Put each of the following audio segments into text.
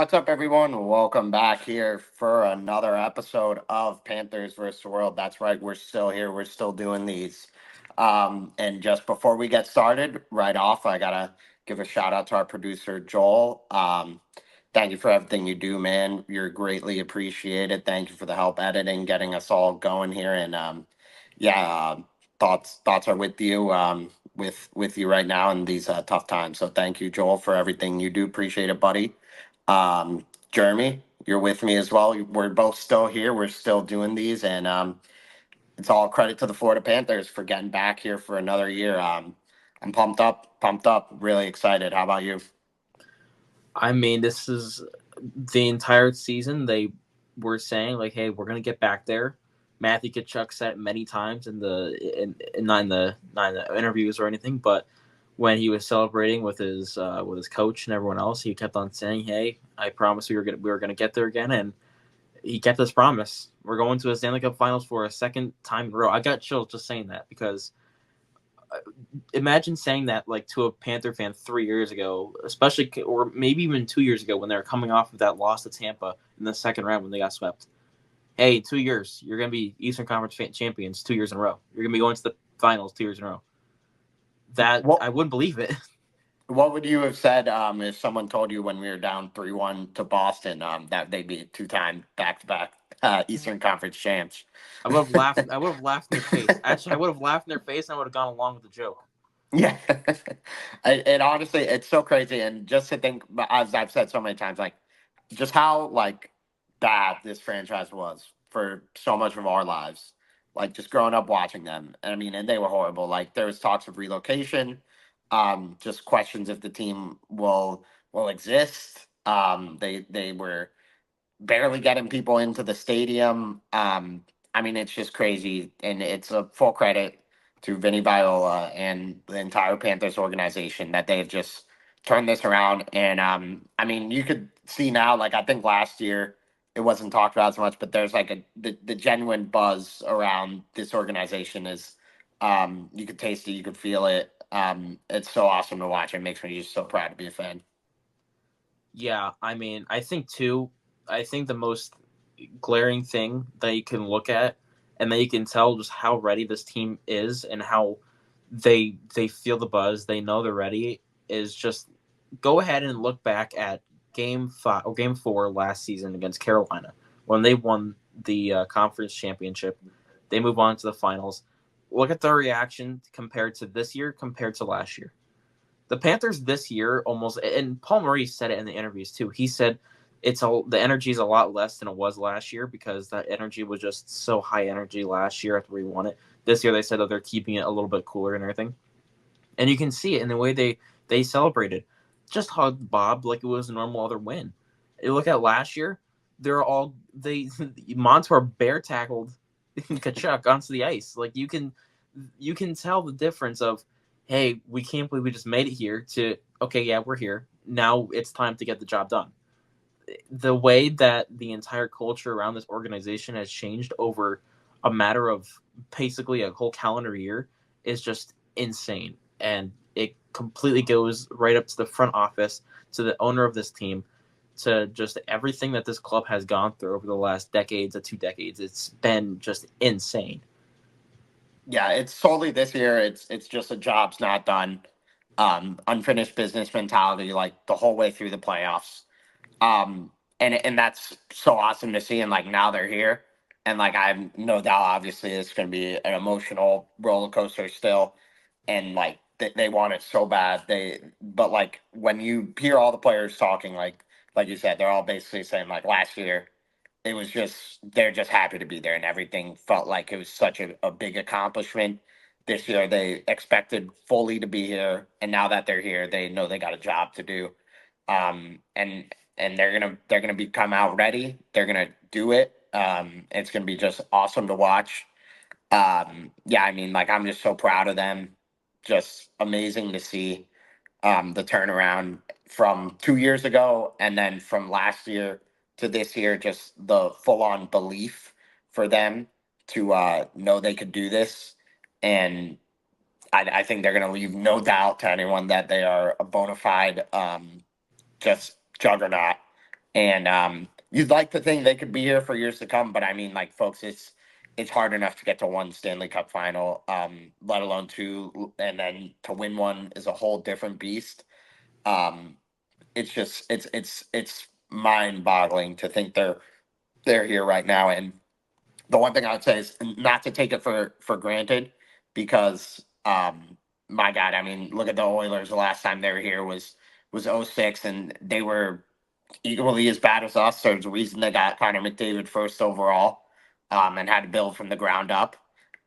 What's up, everyone? Welcome back here for another episode of Panthers versus the World. That's right, we're still here. We're still doing these. And just before we get started, right off, I gotta give a shout out to our producer Joel. Thank you for everything you do, man. You're greatly appreciated. Thank you for the help editing, getting us all going here. And yeah, thoughts are with you. With you right now in these tough times. So thank you, Joel, for everything you do. Appreciate it, buddy. Jeremy, you're with me as well. We're both still here. We're still doing these, and it's all credit to the Florida Panthers for getting back here for another year. I'm pumped up, really excited. How about you? I mean, this is the entire season. They were saying like, "Hey, we're gonna get back there." Matthew Kachuk said it many times not in the interviews or anything, but when he was celebrating with his coach and everyone else, he kept on saying, "Hey, I promise we were gonna get there again," and he kept his promise. We're going to a Stanley Cup Finals for a second time in a row. I got chills just saying that because imagine saying that like to a Panther fan 3 years ago, especially or maybe even 2 years ago when they were coming off of that loss to Tampa in the second round when they got swept. Hey, in 2 years you're gonna be Eastern Conference champions 2 years in a row. You're gonna be going to the finals 2 years in a row. That What I wouldn't believe it. What would you have said if someone told you when we were down 3-1 to Boston that they'd be two-time back-to-back Eastern Conference champs? I would have laughed. I would have laughed in their face. Actually, I would have laughed in their face and I would have gone along with the joke. Yeah, and honestly, it's so crazy. And just to think, as I've said so many times, like just how like bad this franchise was for so much of our lives. Like just growing up watching them, and I mean, and they were horrible. Like there was talks of relocation, just questions if the team will exist. They were barely getting people into the stadium. I mean, it's just crazy, and it's a full credit to Vinny Viola and the entire Panthers organization that they've just turned this around. And I mean, you could see now, like I think last year it wasn't talked about as much, but there's like the genuine buzz around this organization is you could taste it, you could feel it. It's so awesome to watch. It makes me just so proud to be a fan. Yeah, I mean, I think too. I think the most glaring thing that you can look at and that you can tell just how ready this team is and how they feel the buzz, they know they're ready, is just go ahead and look back at game 4 last season against Carolina when they won the conference championship. They move on to the finals. Look at their reaction compared to this year compared to last year. The Panthers this year almost, and Paul Maurice said it in the interviews too. He said the energy is a lot less than it was last year because that energy was just so high energy last year after we won it. This year they said that they're keeping it a little bit cooler and everything, and you can see it in the way they celebrated. Just hugged Bob like it was a normal other win. You look at last year, they Montour bear tackled Kachuk onto the ice. Like you can tell the difference of, hey, we can't believe we just made it here to, okay, yeah, we're here. Now it's time to get the job done. The way that the entire culture around this organization has changed over a matter of basically a whole calendar year is just insane. And it completely goes right up to the front office, to the owner of this team, to just everything that this club has gone through over the last decades or 2 decades. It's been just insane. Yeah, it's solely this year. It's just a job's not done, unfinished business mentality like the whole way through the playoffs. And that's so awesome to see. And like now they're here, and like I have no doubt, obviously, it's going to be an emotional roller coaster still. And like they want it so bad. But like when you hear all the players talking, like you said, they're all basically saying like last year it was just they're just happy to be there and everything felt like it was such a big accomplishment. This year they expected fully to be here, and now that they're here they know they got a job to do. And they're gonna be come out ready, they're gonna do it. It's gonna be just awesome to watch. Yeah, I mean, like I'm just so proud of them. Just amazing to see the turnaround from 2 years ago and then from last year to this year, just the full on belief for them to know they could do this. And I think they're going to leave no doubt to anyone that they are a bona fide just juggernaut. And you'd like to think they could be here for years to come, but I mean, like, folks, it's hard enough to get to one Stanley Cup final, let alone two, and then to win one is a whole different beast. Um, it's just it's mind boggling to think they're here right now. And the one thing I would say is not to take it for granted, because my God, I mean, look at the Oilers. The last time they were here was '06, and they were equally as bad as us. There's a reason they got Connor McDavid first overall, and had to build from the ground up.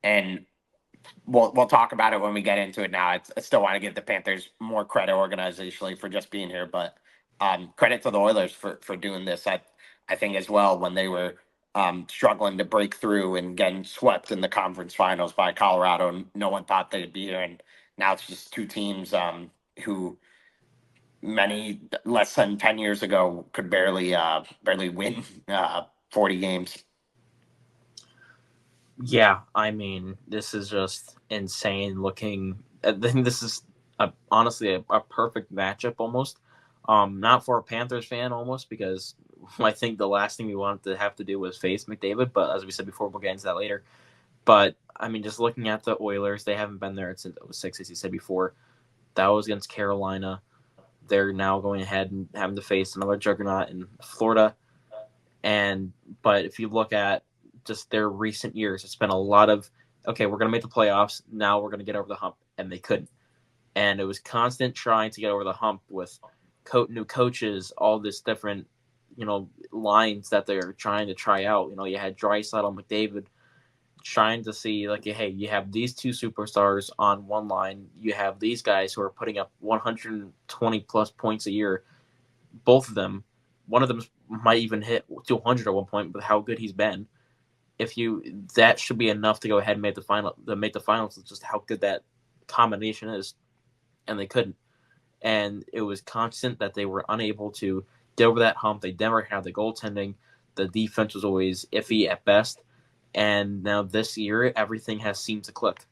And we'll talk about it when we get into it. Now, I still want to give the Panthers more credit organizationally for just being here, but credit to the Oilers for doing this. I think as well, when they were struggling to break through and getting swept in the conference finals by Colorado, and no one thought they'd be here. And now it's just two teams who many less than 10 years ago could barely win 40 games. Yeah, I mean, this is just insane looking. I think this is honestly a perfect matchup almost. Not for a Panthers fan almost, because I think the last thing we wanted to have to do was face McDavid. But as we said before, we'll get into that later. But I mean, just looking at the Oilers, they haven't been there since '06, as you said before. That was against Carolina. They're now going ahead and having to face another juggernaut in Florida. And but if you look at just their recent years, it's been a lot of, okay, we're going to make the playoffs. Now we're going to get over the hump, and they couldn't. And it was constant trying to get over the hump with new coaches, all this different, lines that they're trying to try out. You had Draisaitl, McDavid, trying to see like, hey, you have these two superstars on one line. You have these guys who are putting up 120 plus points a year. Both of them, one of them might even hit 200 at one point with how good he's been. If you that should be enough to go ahead and make the final, to make the finals. It's just how good that combination is, and they couldn't. And it was constant that they were unable to get over that hump. They never had the goaltending. The defense was always iffy at best. And now this year, everything has seemed to click,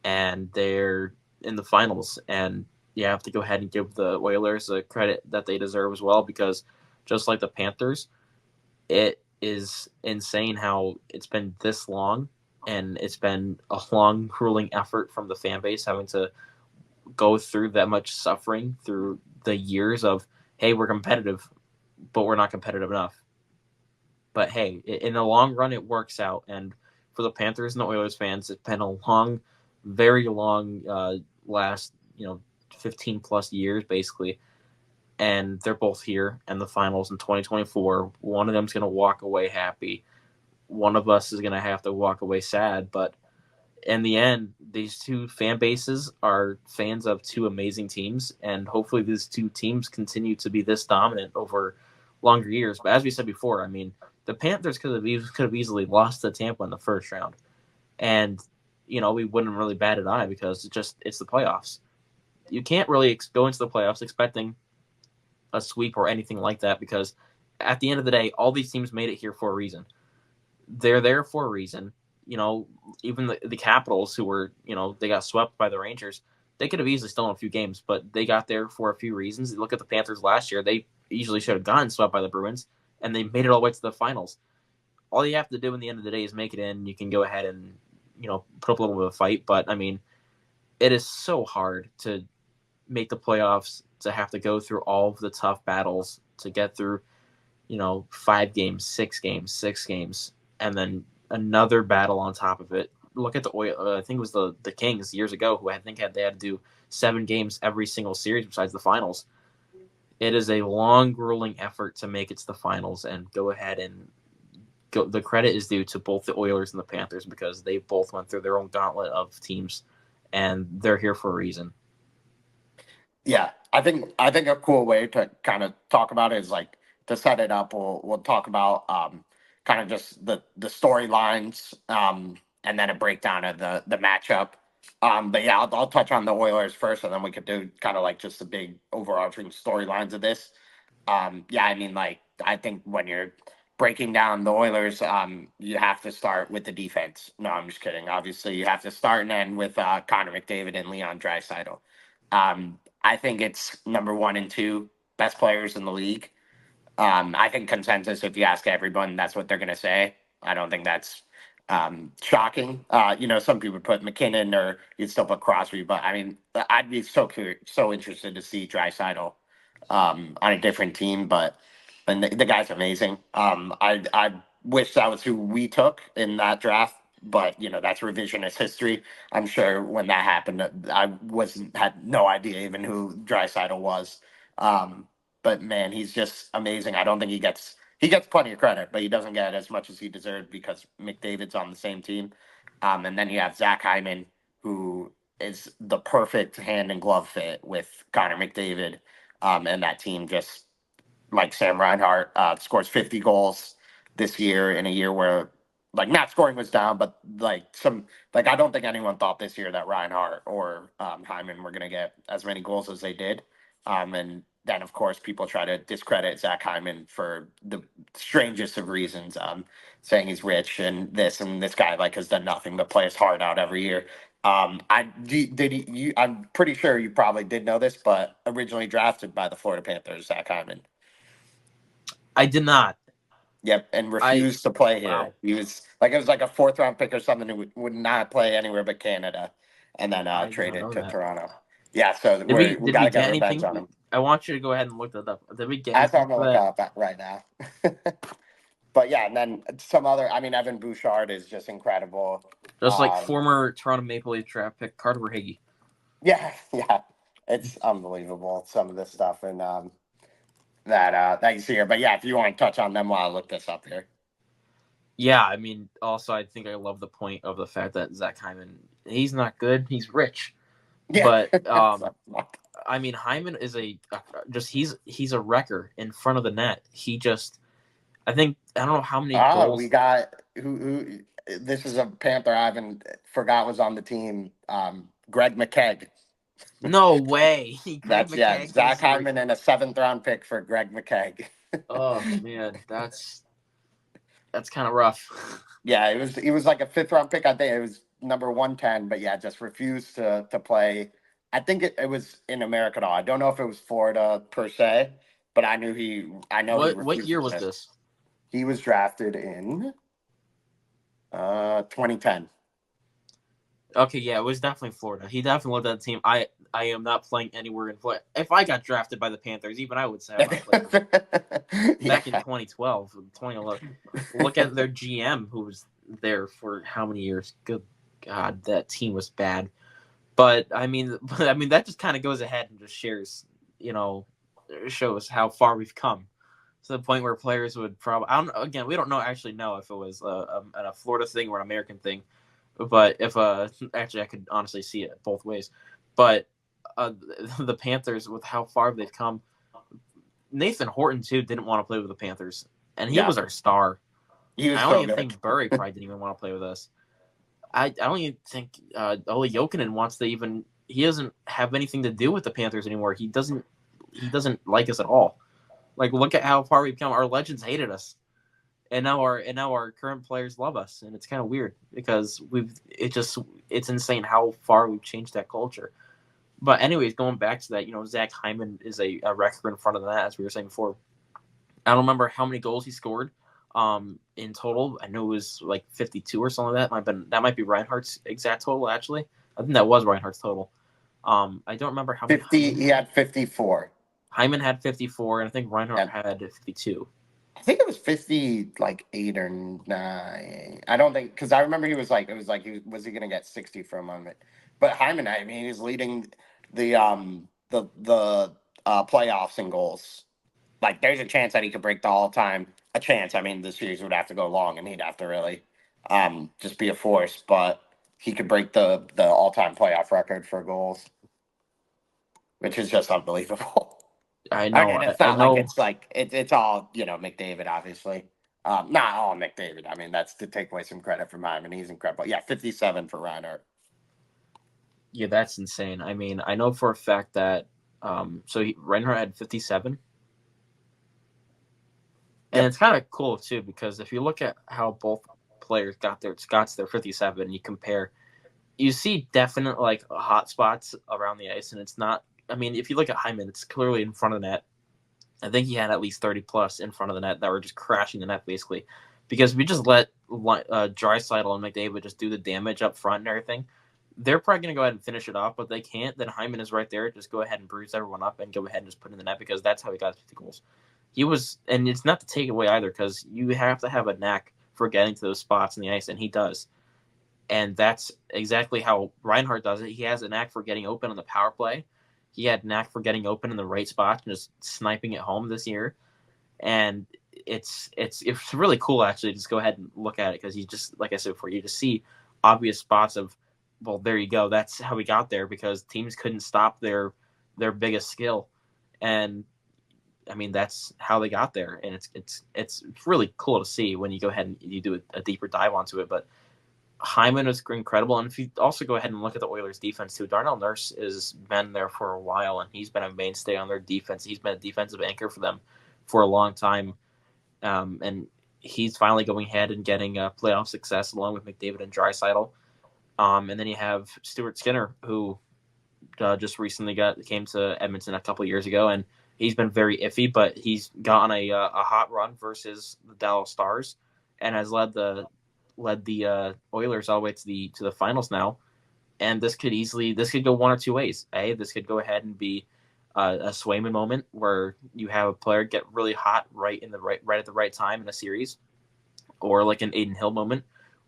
and they're in the finals. And you have to go ahead and give the Oilers the credit that they deserve as well, because just like the Panthers, it is insane how it's been this long, and it's been a long, grueling effort from the fan base having to go through that much suffering through the years of, hey, we're competitive, but we're not competitive enough. But hey, in the long run, it works out. And for the Panthers and the Oilers fans, it's been a long, very long last 15 plus years basically. And they're both here in the finals in 2024. One of them's going to walk away happy. One of us is going to have to walk away sad. But in the end, these two fan bases are fans of two amazing teams, and hopefully these two teams continue to be this dominant over longer years. But as we said before, I mean, the Panthers could have easily lost to Tampa in the first round, and we wouldn't really bat an eye, because it's the playoffs. You can't really go into the playoffs expecting a sweep or anything like that, because at the end of the day, all these teams made it here for a reason. They're there for a reason. Even the Capitals, who were, they got swept by the Rangers, they could have easily stolen a few games, but they got there for a few reasons. Look at the Panthers last year. They easily should have gotten swept by the Bruins, and they made it all the way to the finals. All you have to do in the end of the day is make it in. You can go ahead and, put up a little bit of a fight. But, I mean, it is so hard to make the playoffs, to have to go through all of the tough battles, to get through, 5 games, 6 games, 6 games, and then another battle on top of it. Look at the Oil. I think it was the Kings years ago, who I think they had to do 7 games every single series besides the finals. It is a long, grueling effort to make it to the finals and go ahead and go. The credit is due to both the Oilers and the Panthers, because they both went through their own gauntlet of teams, and they're here for a reason. Yeah, I think a cool way to kind of talk about it is like to set it up. We'll talk about kind of just the storylines, and then a breakdown of the matchup. But yeah, I'll touch on the Oilers first, and then we could do kind of like just the big overarching storylines of this. Yeah, I mean, like, I think when you're breaking down the Oilers, you have to start with the defense. No, I'm just kidding. Obviously, you have to start and end with Connor McDavid and Leon Draisaitl. I think it's number one and two best players in the league. I think consensus, if you ask everyone, that's what they're going to say. I don't think that's shocking. Some people would put McKinnon or you'd still put Crosby, but I mean, I'd be so curious, so interested to see Draisaitl on a different team. But and the guy's amazing. I wish that was who we took in that draft, but that's revisionist history. I'm sure when that happened, I wasn't had no idea even who Draisaitl was. Um, but man, he's just amazing. I don't think he gets plenty of credit, but he doesn't get as much as he deserved because McDavid's on the same team. And then you have Zach Hyman, who is the perfect hand and glove fit with Connor McDavid. And that team just like Sam Reinhart scores 50 goals this year in a year where like not scoring was down, but I don't think anyone thought this year that Reinhart or Hyman were going to get as many goals as they did. And then of course people try to discredit Zach Hyman for the strangest of reasons, saying he's rich and this guy like has done nothing but play his heart out every year. I'm pretty sure you probably did know this, but originally drafted by the Florida Panthers, Zach Hyman. I did not. Yep, and I refused to play here. Wow. He was like it was like a fourth round pick or something who would not play anywhere but Canada, and then I did not traded know to that. Toronto. Yeah, so Did we we did we got to get get revenge anything? on him. I want you to go ahead and look that up. Did we get That's what anything I'm gonna for look that? up at right now. But yeah, and then some other. I mean, Evan Bouchard is just incredible. Just like Um, former Toronto Maple Leaf draft pick Carter Verhaeghe. yeah, yeah, it's unbelievable some of this stuff and that you see here. But yeah, if you want to touch on them while I look this up here. Yeah, I mean, also I think I love the point of the fact that Zach Hyman, he's not good, he's rich, Yeah. but I mean Hyman is just he's a wrecker in front of the net. He just I don't know how many Oh, we goals. got who this is a Panther I haven't forgot was on the team. Greg McKegg. No way, Greg That's McKegg Zach was your. Hyman and a seventh round pick for Greg McKegg. Oh man, that's kind of rough. Yeah, he was like a fifth round pick. I think it was number 110, but yeah, just refused to play. I think it was in America at all. I don't know if it was Florida per se, but I know he What refused year to was play. this? He was drafted in 2010. Okay, yeah, it was definitely Florida. He definitely loved that team. I am not playing anywhere in Florida. If I got drafted by the Panthers, even I would say I'm not playing back in Yeah. 2012, 2011. Look at their GM who was there for how many years? Good God, that team was bad. But I mean, that just kind of goes ahead and just shows how far we've come to the point where players would probably. I don't. Again, we don't actually know if it was a Florida thing or an American thing. But if actually, I could honestly see it both ways. But uh, the Panthers, with how far they've come, Nathan Horton too didn't want to play with the Panthers, and he Yeah. was our star. He was I don't so even good. think Burry probably didn't even want to play with us. I don't even think Ole Jokinen wants to even. He doesn't have anything to do with the Panthers anymore. He doesn't. He doesn't like us at all. Like, look at how far we've come. Our legends hated us, and now our current players love us, and it's kind of weird because it's insane how far we've changed that culture. But anyways, going back to that, Zach Hyman is a wrecker in front of that, as we were saying before. I don't remember how many goals he scored in total. I know it was like 52 or something like that. That might be Reinhardt's exact total, actually. I think that was Reinhardt's total. I don't remember how many 50. He had 54. Hyman had 54, and I think Reinhardt And had 52. I think it was 50, like 8 or 9. I don't think because I remember he was like it was like he gonna get 60 for a moment. But Hyman, I mean, he's leading the playoffs in goals. Like there's a chance that he could break the all time. A chance. I mean, the series would have to go long, and he'd have to really just be a force. But he could break the all time playoff record for goals, which is just unbelievable. I know. And it's I not like know. it's all McDavid, obviously. Not all McDavid. I mean, that's to take away some credit from him, and he's incredible. Yeah, 57 for Reinhardt. Yeah, that's insane. I mean, I know for a fact that Reinhardt had 57, and Yep. it's kind of cool too because if you look at how both players got to their 57, and you compare, you see definite like hot spots around the ice, and it's not. I mean, if you look at Hyman, it's clearly in front of the net. I think he had at least 30 plus in front of the net that were just crashing the net basically, because we just let Draisaitl and McDavid just do the damage up front and everything. They're probably going to go ahead and finish it off, but they can't. Then Hyman is right there. Just go ahead and bruise everyone up and go ahead and just put in the net because that's how he got 50 goals. He was, and it's not to take away either because you have to have a knack for getting to those spots in the ice, and he does. And that's exactly how Reinhardt does it. He has a knack for getting open on the power play. He had a knack for getting open in the right spot and just sniping it home this year. And it's really cool actually. Just go ahead and look at it because you just, like I said before, you just see obvious spots of, well, there you go. That's how we got there because teams couldn't stop their biggest skill, and I mean that's how they got there. And it's really cool to see when you go ahead and you do a deeper dive onto it. But Hyman was incredible. And if you also go ahead and look at the Oilers' defense too, Darnell Nurse has been there for a while, and he's been a mainstay on their defense. He's been a defensive anchor for them for a long time, and he's finally going ahead and getting playoff success along with McDavid and Draisaitl. And then you have Stuart Skinner, who just recently came to Edmonton a couple years ago, and he's been very iffy, but he's gotten a hot run versus the Dallas Stars, and has led the Oilers all the way to the finals now. And this could go one or two ways. This could go ahead and be a Swayman moment where you have a player get really hot right at the right time in a series, or like an Aiden Hill moment,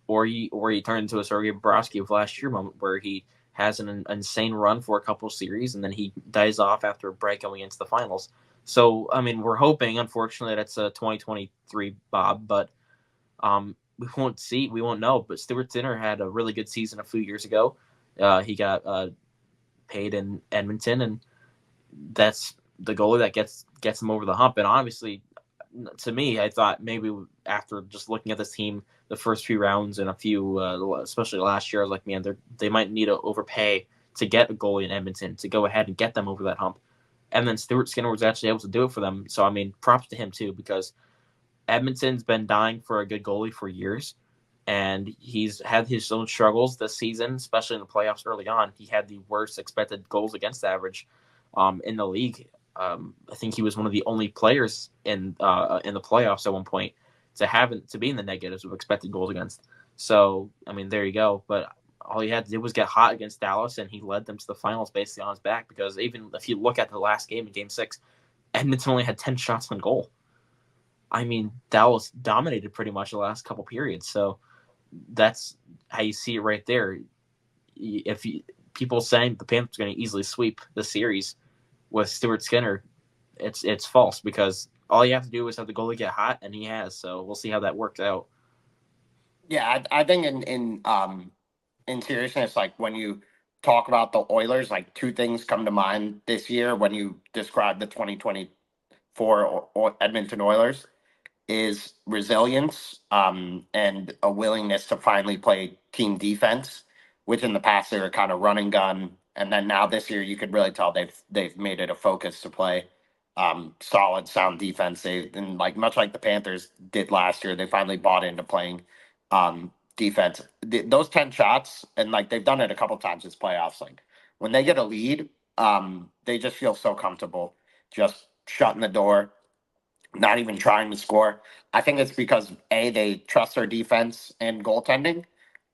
or you turn into a Sergei Bobrovsky of last year moment where he has an insane run for a couple of series and then he dies off after a break going into the finals. So I mean, we're hoping, unfortunately, that's a 2023 Bob, but we won't know. But Stuart Skinner had a really good season a few years ago. He got paid in Edmonton, and that's the goalie that gets him over the hump. And obviously, to me, I thought maybe after just looking at this team, the first few rounds and a few, especially last year, I was like, man, they might need to overpay to get a goalie in Edmonton to go ahead and get them over that hump. And then Stuart Skinner was actually able to do it for them. So I mean, props to him too, because Edmonton's been dying for a good goalie for years, and he's had his own struggles this season, especially in the playoffs early on. He had the worst expected goals against average in the league. I think he was one of the only players in the playoffs at one point to be in the negatives of expected goals against. So I mean, there you go. But all he had to do was get hot against Dallas, and he led them to the finals basically on his back. Because even if you look at the last game in Game 6, Edmonton only had 10 shots on goal. I mean, Dallas dominated pretty much the last couple periods. So that's how you see it right there. If people saying the Panthers are going to easily sweep the series with Stuart Skinner, it's false, because all you have to do is have the goalie get hot, and he has. So we'll see how that works out. Yeah, I think in seriousness, like when you talk about the Oilers, like two things come to mind this year when you describe the 2024 Edmonton Oilers is resilience, and a willingness to finally play team defense, which in the past they were kind of run and gun, and then now this year you could really tell they've made it a focus to play solid, sound defense. They, and like much like the Panthers did last year, they finally bought into playing defense. Those 10 shots, and like they've done it a couple times this playoffs. Like when they get a lead, they just feel so comfortable just shutting the door, not even trying to score. I think it's because A, they trust their defense and goaltending,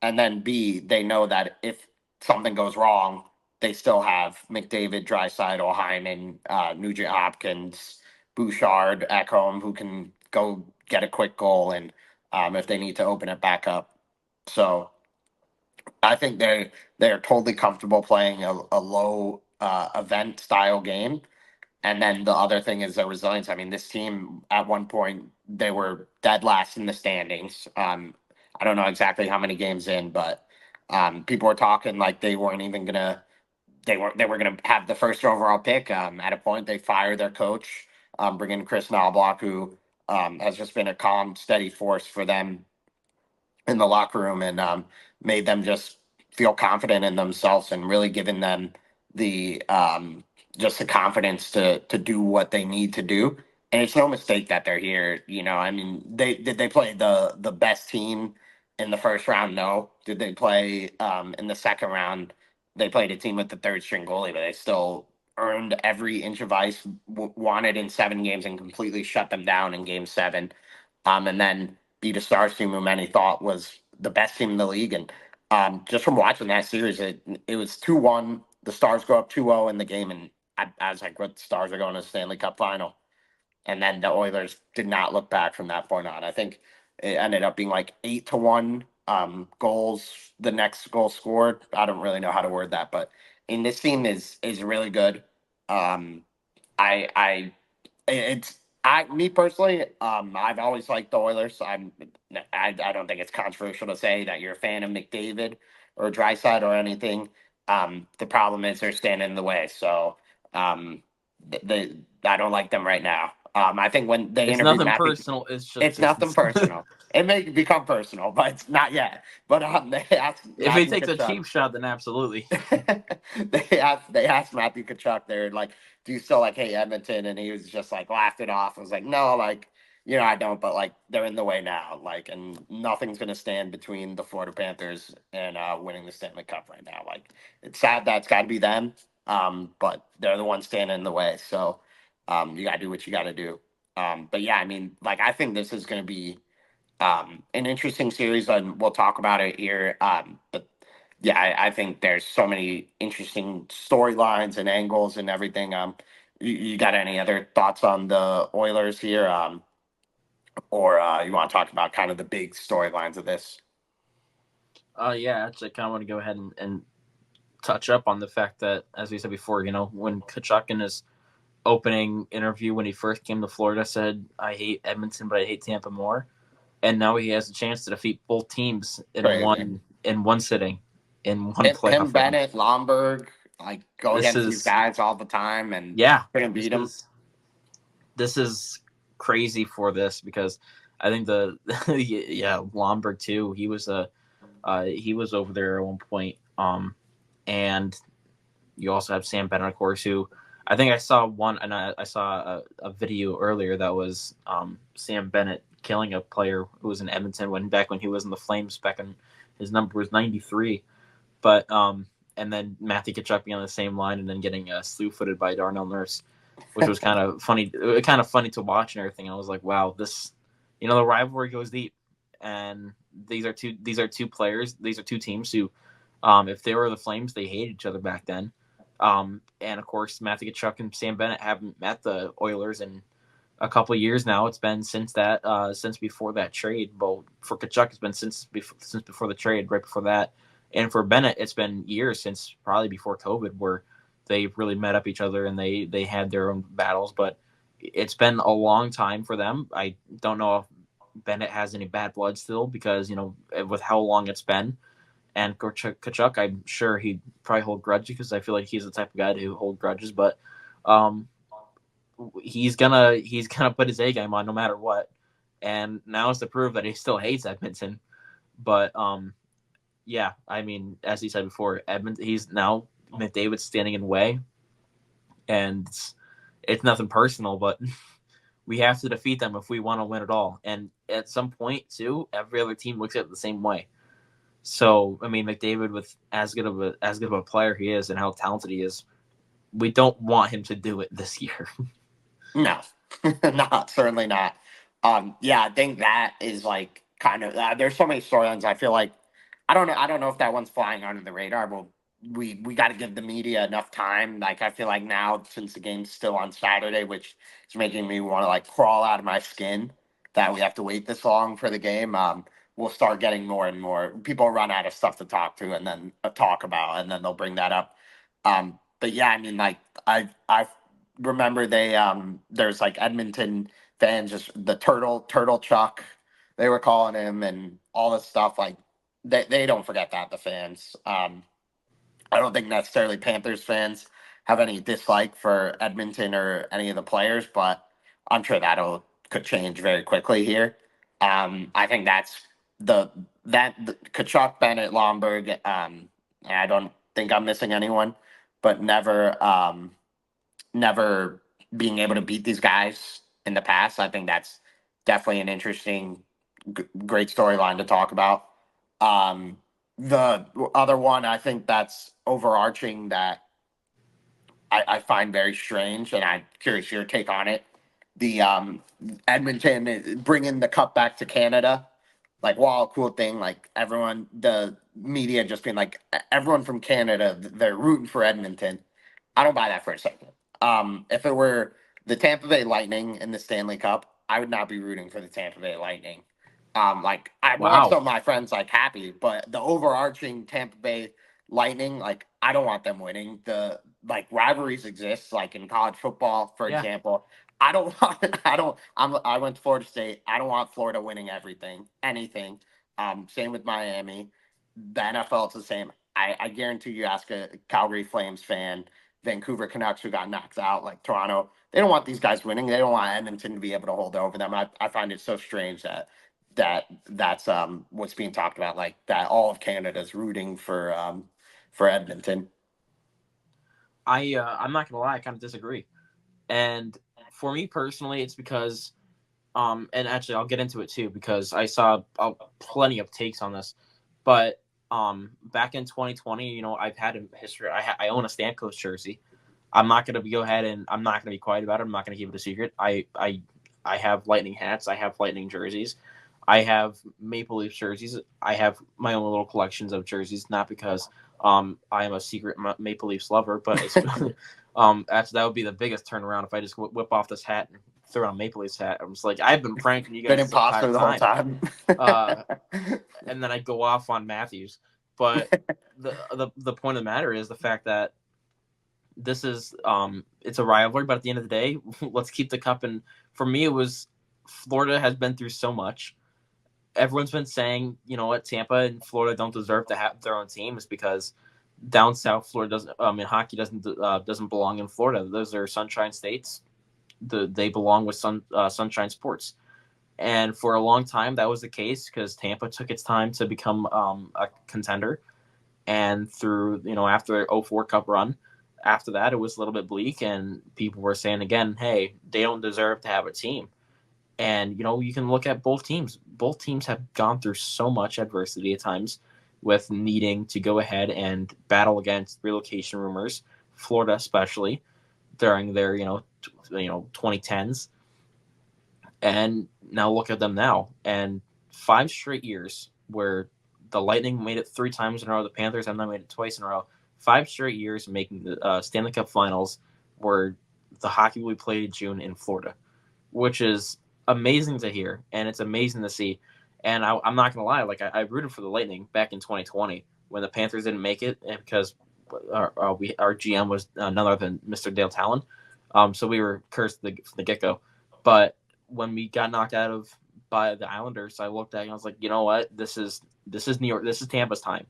and then B, they know that if something goes wrong, they still have McDavid, Draisaitl, Hyman, Nugent Hopkins, Bouchard, Ekholm, who can go get a quick goal, and if they need to open it back up. So I think they're totally comfortable playing a low event style game. And then the other thing is the resilience. I mean, this team at one point they were dead last in the standings. I don't know exactly how many games in, but people were talking like they weren't even gonna they were gonna have the first overall pick. At a point, they fired their coach, bring in Chris Knobloch, who has just been a calm, steady force for them in the locker room, and made them just feel confident in themselves and really giving them the just the confidence to do what they need to do. And it's no mistake that they're here. You know, I mean, did they play the best team in the first round? No. Did they play in the second round? They played a team with the third string goalie, but they still earned every inch of ice, wanted in 7 games, and completely shut them down in Game 7. And then beat a Stars team who many thought was the best team in the league. And just from watching that series, it was 2-1. The Stars go up 2-0 in the game, and I was like, "What? The Stars are going to the Stanley Cup final." And then the Oilers did not look back from that point on. I think it ended up being like 8-1 goals. The next goal scored. I don't really know how to word that, but in this team is really good. Um, I it's I me personally, I've always liked the Oilers. I don't think it's controversial to say that you're a fan of McDavid or Dryside or anything. The problem is they're standing in the way. So um, they I don't like them right now. I think when they It's interviewed nothing Matthew, personal. It's just it's nothing business. personal. It may become personal, but it's not yet. But they asked If he Matthew takes a Tkachuk. cheap shot, then absolutely. They asked Matthew Kachuk, they're like, "Do you still like hate Edmonton?" And he was just like laughed it off. I was like, "No, like, I don't, but like they're in the way now, like, and nothing's gonna stand between the Florida Panthers and winning the Stanley Cup right now. Like, it's sad that it's got to be them, but they're the ones standing in the way. So, you gotta do what you gotta do. But yeah, I mean, like, I think this is gonna be an interesting series, and we'll talk about it here. But yeah, I think there's so many interesting storylines and angles and everything. You got any other thoughts on the Oilers here, or you want to talk about kind of the big storylines of this? Yeah, actually, I kind of want to go ahead and touch up on the fact that, as we said before, when Kachuk in his opening interview when he first came to Florida said, "I hate Edmonton, but I hate Tampa more," and now he has a chance to defeat both teams in Crazy. one sitting, in one Him, playoff round. Bennett, Lomberg, like go This against these is guys all the time and yeah, couldn't this beat them. is this is crazy for this because I think the yeah Lomberg too. He was over there at one point. And you also have Sam Bennett, of course, who I think I saw one, and I saw a video earlier that was Sam Bennett killing a player who was in Edmonton back when he was in the Flames back in his number was 93. But and then Matthew Tkachuk being on the same line and then getting slew footed by Darnell Nurse, which was kind of funny to watch and everything. I was like, wow, this, the rivalry goes deep, and these are two players, these are two teams who, if they were the Flames, they hated each other back then. And of course, Matthew Tkachuk and Sam Bennett haven't met the Oilers in a couple of years now. It's been since before that trade. Well, for Kachuk, it's been since before the trade, right before that, and for Bennett, it's been years since probably before COVID, where they really met up each other and they had their own battles. But it's been a long time for them. I don't know if Bennett has any bad blood still because with how long it's been. And Kachuk, I'm sure he'd probably hold grudges because I feel like he's the type of guy to hold grudges. But um, he's gonna put his A game on no matter what. And now it's to prove that he still hates Edmonton. But yeah, I mean, as he said before, Edmonton, he's now McDavid's standing in the way, and it's nothing personal, but we have to defeat them if we want to win it all. And at some point, too, every other team looks at it the same way. So I mean, McDavid, with as good of a player he is and how talented he is, we don't want him to do it this year. No, not certainly not. Yeah, I think that is like kind of there's so many storylines. I feel like I don't know if that one's flying under the radar. But we got to give the media enough time. Like I feel like now since the game's still on Saturday, which is making me want to like crawl out of my skin that we have to wait this long for the game. We'll start getting more and more people run out of stuff to talk to and then talk about, and then they'll bring that up. But yeah, I mean, like I remember there's like Edmonton fans, just the turtle Chuck, they were calling him and all this stuff. Like they don't forget that, the fans. I don't think necessarily Panthers fans have any dislike for Edmonton or any of the players, but I'm sure that'll could change very quickly here. I think that's the Kachuk, Bennett, Lomberg. And I don't think I'm missing anyone, but never being able to beat these guys in the past. I think that's definitely an interesting, great storyline to talk about. Um, the other one, I think that's overarching that I find very strange, and I'm curious your take on it. The Edmonton bringing the cup back to Canada, like wow, cool thing. Like everyone, the media just being like everyone from Canada, they're rooting for Edmonton. I don't buy that for a second. If it were the Tampa Bay Lightning in the Stanley Cup, I would not be rooting for the Tampa Bay Lightning. Like I want some Wow. of my friends like happy, but the overarching Tampa Bay Lightning, like I don't want them winning. The like rivalries exist, like in college football, for Yeah. example. I don't want. I don't. I went to Florida State. I don't want Florida winning everything, anything. Same with Miami. The NFL is the same. I guarantee you, ask a Calgary Flames fan, Vancouver Canucks who got knocked out, like Toronto. They don't want these guys winning. They don't want Edmonton to be able to hold over them. I find it so strange that's what's being talked about, like that all of Canada's rooting for Edmonton. I'm not gonna lie, I kind of disagree. And for me personally, it's because and actually I'll get into it too because I saw plenty of takes on this. But back in 2020, I've had a history. I own a Stamkos jersey. I'm not gonna go ahead and I'm not gonna be quiet about it. I'm not gonna keep it a secret. I have Lightning hats. I have Lightning jerseys. I have Maple Leaf jerseys. I have my own little collections of jerseys, not because I am a secret Maple Leafs lover, but it's actually that would be the biggest turnaround if I just whip off this hat and throw on Maple Leafs hat. I'm just like I've been pranking you Been guys this entire imposter the whole time, time. uh, and then I go off on Matthews. But the point of the matter is the fact that this is it's a rivalry, but at the end of the day, let's keep the cup. And for me, it was Florida has been through so much. Everyone's been saying, what, Tampa and Florida don't deserve to have their own teams because down south, Florida doesn't. In hockey doesn't belong in Florida. Those are sunshine states. They belong with sunshine sports. And for a long time, that was the case because Tampa took its time to become a contender. And through, after their '04 Cup run, after that, it was a little bit bleak. And people were saying again, hey, they don't deserve to have a team. And, you can look at both teams. Both teams have gone through so much adversity at times with needing to go ahead and battle against relocation rumors, Florida especially, during their, 2010s. And now look at them now. And 5 straight years where the Lightning made it 3 times in a row, the Panthers have now made it twice in a row. 5 straight years making the Stanley Cup Finals where the hockey will be played in June in Florida, which is amazing to hear and it's amazing to see. And I'm not gonna lie, like I rooted for the Lightning back in 2020 when the Panthers didn't make it, and because our GM was none other than Mr. Dale Talon, so we were cursed from the get go. But when we got knocked out of by the Islanders, I looked at it and I was like, you know what, this is New York, this is Tampa's time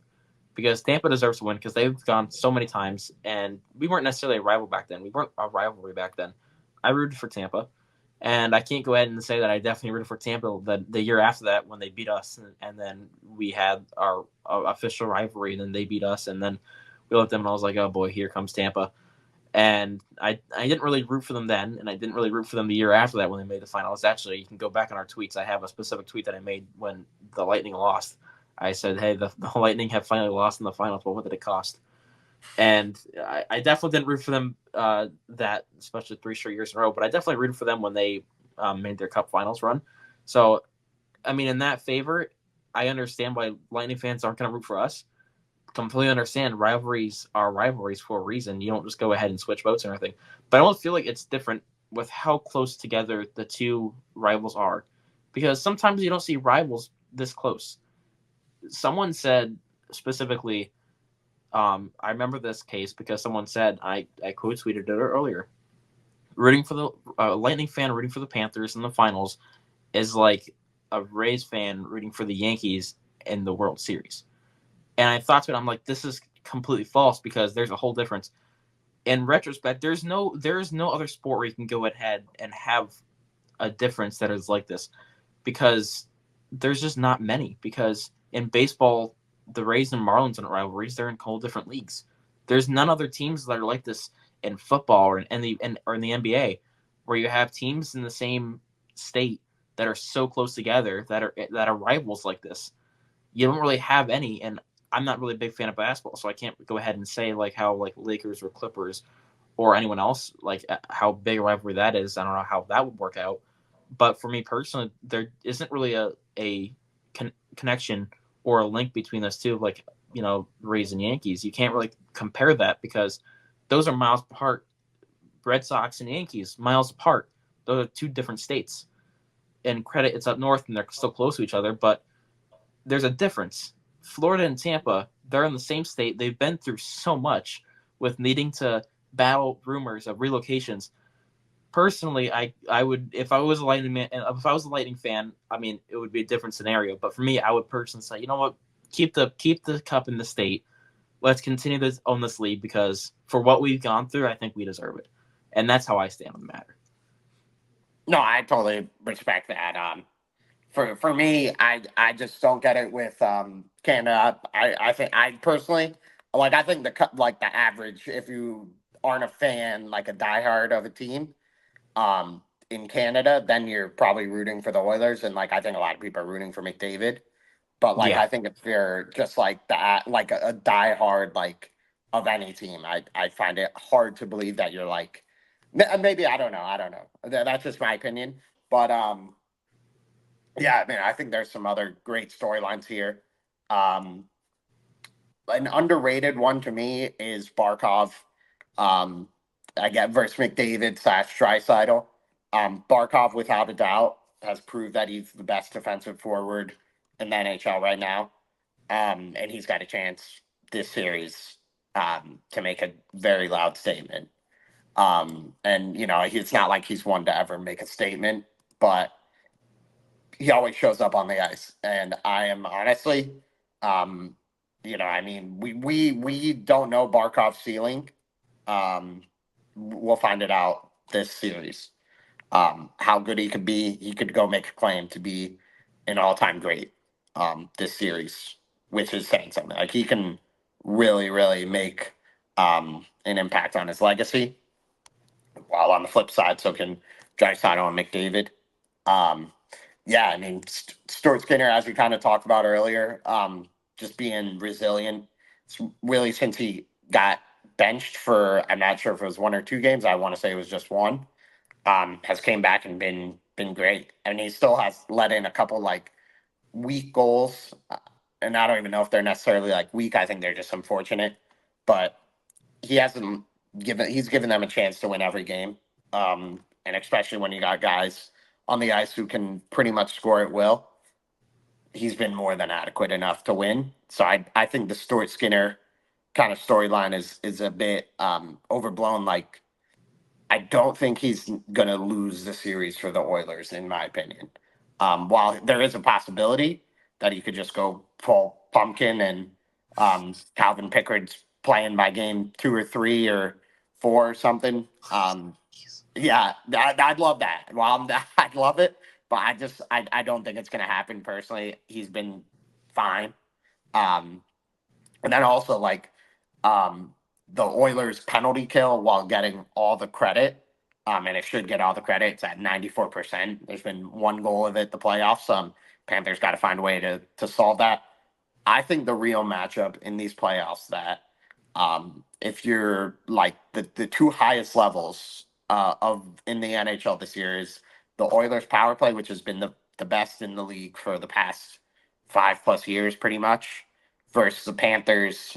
because Tampa deserves to win because they've gone so many times, and we weren't necessarily a rival back then. We weren't a rivalry back then. I rooted for Tampa. And I can't go ahead and say that I definitely rooted for Tampa the year after that when they beat us, and then we had our official rivalry, and then they beat us, and then we looked at them, and I was like, oh boy, here comes Tampa. And I didn't really root for them then, and I didn't really root for them the year after that when they made the finals. Actually, you can go back on our tweets. I have a specific tweet that I made when the Lightning lost. I said, hey, the Lightning have finally lost in the finals, but what did it cost? And I definitely didn't root for them that, especially 3 straight years in a row, but I definitely rooted for them when they made their Cup Finals run. So, I mean, in that favor, I understand why Lightning fans aren't going to root for us. Completely understand rivalries are rivalries for a reason. You don't just go ahead and switch votes and everything. But I almost feel like it's different with how close together the two rivals are, because sometimes you don't see rivals this close. Someone said specifically, I remember this case because someone said, I quote tweeted it earlier, rooting for the Lightning fan rooting for the Panthers in the finals is like a Rays fan rooting for the Yankees in the World Series. And I thought to it, I'm like, this is completely false because there's a whole difference. In retrospect, there is no other sport where you can go ahead and have a difference that is like this, because there's just not many. Because in baseball, the Rays and Marlins aren't rivalries; they're in whole different leagues. There's none other teams that are like this in football or in the NBA, where you have teams in the same state that are so close together that are rivals like this. You don't really have any, and I'm not really a big fan of basketball, so I can't go ahead and say like how like Lakers or Clippers or anyone else, like how big a rivalry that is. I don't know how that would work out. But for me personally, there isn't really a connection or a link between those two, like, Rays and Yankees. You can't really compare that because those are miles apart. Red Sox and Yankees, miles apart. Those are two different states. And credit, it's up north and they're still close to each other, but there's a difference. Florida and Tampa, they're in the same state. They've been through so much with needing to battle rumors of relocations. Personally, I would, if I was a Lightning man, if I was a Lightning fan, I mean, it would be a different scenario. But for me, I would personally say, you know what, keep the cup in the state. Let's continue this on this league because for what we've gone through, I think we deserve it, and that's how I stand on the matter. No, I totally respect that. For me, I just don't get it with Canada. I think I personally like. I think like the average, if you aren't a fan, like a diehard of a team, in Canada, then you're probably rooting for the Oilers, and like I think a lot of people are rooting for McDavid. But like Yeah, I think if you're just like like a diehard like of any team, I find it hard to believe that you're like maybe I don't know. That's just my opinion. But yeah, I mean I think there's some other great storylines here. Um, an underrated one to me is Barkov. Um, I get versus McDavid slash Draisaitl. Barkov, without a doubt, has proved that he's the best defensive forward in the NHL right now. And he's got a chance this series to make a very loud statement. And it's not like he's one to ever make a statement, but he always shows up on the ice. And I am honestly, um, I mean, we don't know Barkov's ceiling. Um, we'll find it out this series. How good he could be. He could go make a claim to be an all-time great this series, which is saying something. Like he can really, really make an impact on his legacy. While on the flip side, so can Draisaitl and McDavid. Um, yeah, I mean Stuart Skinner, as we kind of talked about earlier, just being resilient. It's really since he got benched for I'm not sure if it was 1 or 2 games. I want to say it was just one has came back and been great. And he still has let in a couple like weak goals, and I don't even know if they're necessarily like weak. I think they're just unfortunate, but he hasn't he's given them a chance to win every game, and especially when you got guys on the ice who can pretty much score at will. He's been more than adequate enough to win. So I think the Stuart Skinner kind of storyline is a bit overblown. Like I don't think he's going to lose the series for the Oilers, in my opinion. While there is a possibility that he could just go full pumpkin and Calvin Pickard's playing by game 2 or 3 or 4 or something. Yeah, I'd love that. Well, I'd love it, but I don't think it's going to happen personally. He's been fine. Um, and then also like um, the Oilers penalty kill while getting all the credit. And it should get all the credit. It's at 94%. There's been one goal of it the playoffs. Panthers got to find a way to solve that. I think the real matchup in these playoffs that if you're like the two highest levels of in the NHL this year is the Oilers power play, which has been the best in the league for the past 5+ years, pretty much, versus the Panthers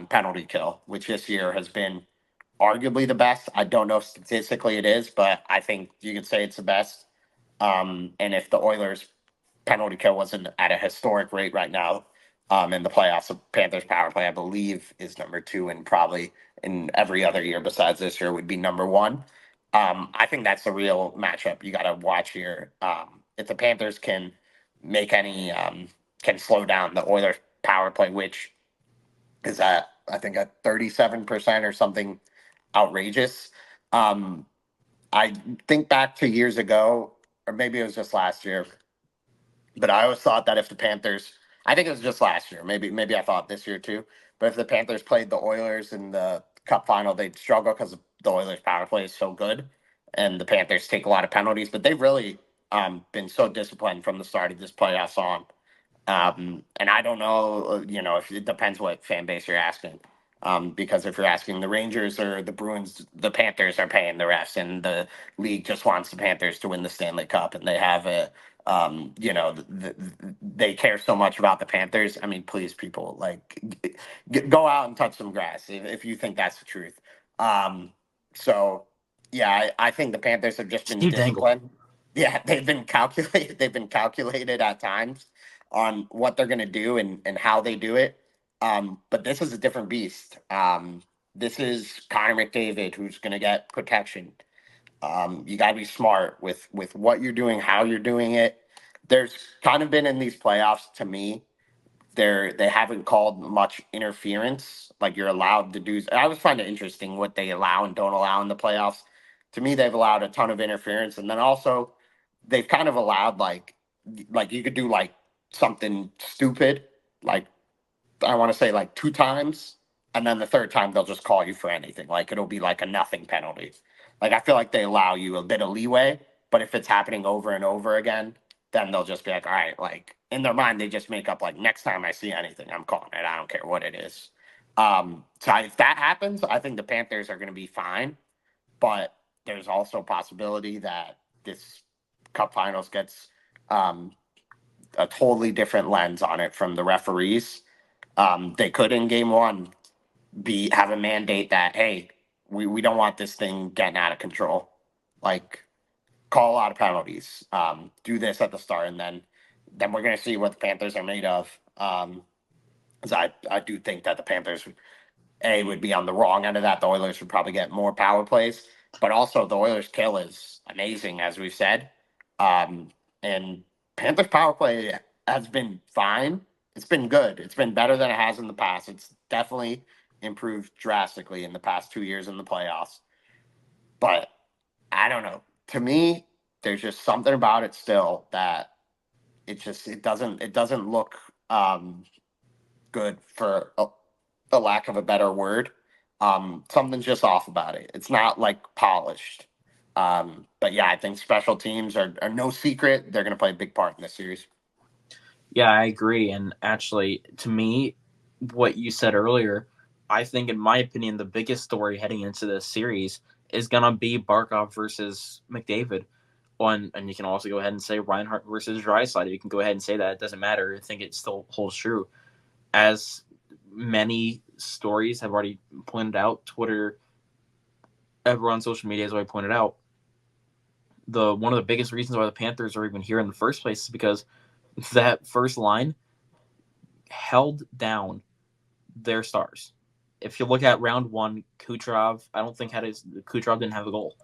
penalty kill, which this year has been arguably the best. I don't know if statistically it is, but I think you could say it's the best. And if the Oilers penalty kill wasn't at a historic rate right now in the playoffs, the Panthers power play, I believe, is number 2, and probably in every other year besides this year would be number 1. I think that's the real matchup you got to watch here. If the Panthers can make any can slow down the Oilers power play, which is at I think at 37% or something outrageous. Um, I think back to years ago, or maybe it was just last year, but I always thought that if the Panthers, I think it was just last year, maybe I thought this year too, but if the Panthers played the Oilers in the Cup final, they'd struggle because the Oilers power play is so good, and the Panthers take a lot of penalties, but they've really been so disciplined from the start of this playoffs on. And I don't know, if it depends what fan base you're asking. Because if you're asking the Rangers or the Bruins, the Panthers are paying the refs, and the league just wants the Panthers to win the Stanley Cup, and they have a, they care so much about the Panthers. I mean, please, people, like, go out and touch some grass if you think that's the truth. Um, so, yeah, I think the Panthers have just been Steve Dangle. disciplined. Yeah, they've been calculated. They've been calculated at times on what they're going to do and how they do it. But this is a different beast. This is Connor McDavid who's going to get protection. You got to be smart with what you're doing, how you're doing it. There's kind of been in these playoffs to me. They haven't called much interference. Like you're allowed to do. I always find it interesting what they allow and don't allow in the playoffs. To me, they've allowed a ton of interference, and then also they've kind of allowed like you could do like something stupid, like I want to say like two times, and then the third time they'll just call you for anything. Like it'll be like a nothing penalty. Like I feel like they allow you a bit of leeway, but if it's happening over and over again, then they'll just be like, all right, like in their mind they just make up like next time I see anything, I'm calling it. I don't care what it is. So if that happens, I think the Panthers are going to be fine, but there's also a possibility that this Cup Finals gets um, a totally different lens on it from the referees. They could in game one be have a mandate that hey, we don't want this thing getting out of control. Like call a lot of penalties. Do this at the start, and then we're gonna see what the Panthers are made of. 'Cause I do think that the Panthers would be on the wrong end of that. The Oilers would probably get more power plays, but also the Oilers kill is amazing, as we've said. And Panthers power play has been fine. It's been good. It's been better than it has in the past. It's definitely improved drastically in the past 2 years in the playoffs. But I don't know. To me, there's just something about it still that it doesn't look good for a lack of a better word. Something's just off about it. It's not like polished. But yeah, I think special teams are no secret. They're going to play a big part in this series. Yeah, I agree. And actually, to me, what you said earlier, I think, in my opinion, the biggest story heading into this series is gonna be Barkov versus McDavid. And you can also go ahead and say Reinhardt versus Draisaitl. You can go ahead and say that. It doesn't matter. I think it still holds true. As many stories have already pointed out, Twitter, everyone on social media has already pointed out, the one of the biggest reasons why the Panthers are even here in the first place is because that first line held down their stars. If you look at round one, Kucherov, I don't think Kucherov didn't have a goal.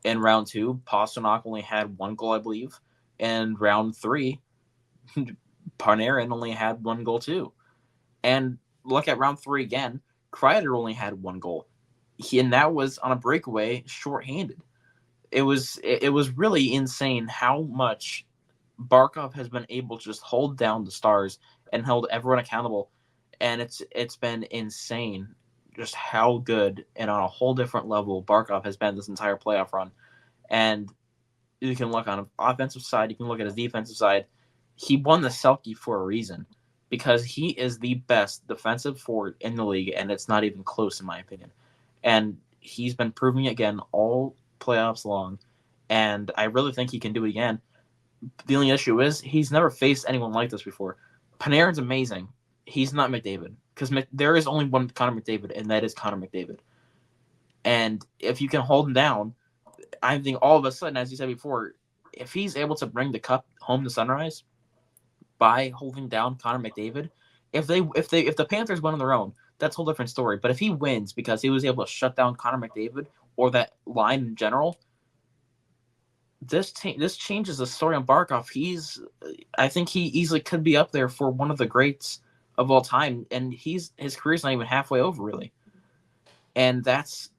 In round two, Pastrnak only had one goal, I believe. And round three, Panarin only had one goal too. And look at round three again, Kreider only had one goal. And that was on a breakaway, shorthanded. It was really insane how much Barkov has been able to just hold down the stars and held everyone accountable, and it's been insane just how good and on a whole different level Barkov has been this entire playoff run. And you can look on an offensive side, you can look at his defensive side. He won the Selke for a reason because he is the best defensive forward in the league, and it's not even close in my opinion. And he's been proving it again all playoffs long, and I really think he can do it again. The only issue is he's never faced anyone like this before. Panarin's amazing. He's not McDavid because there is only one Connor McDavid, and that is Connor McDavid. And if you can hold him down, I think all of a sudden, as you said before, if he's able to bring the cup home to Sunrise by holding down Connor McDavid, if the Panthers win on their own, that's a whole different story. But if he wins because he was able to shut down Connor McDavid or that line in general, this changes the story on Barkov. I think he easily could be up there for one of the greats of all time, and his career's not even halfway over really. And that's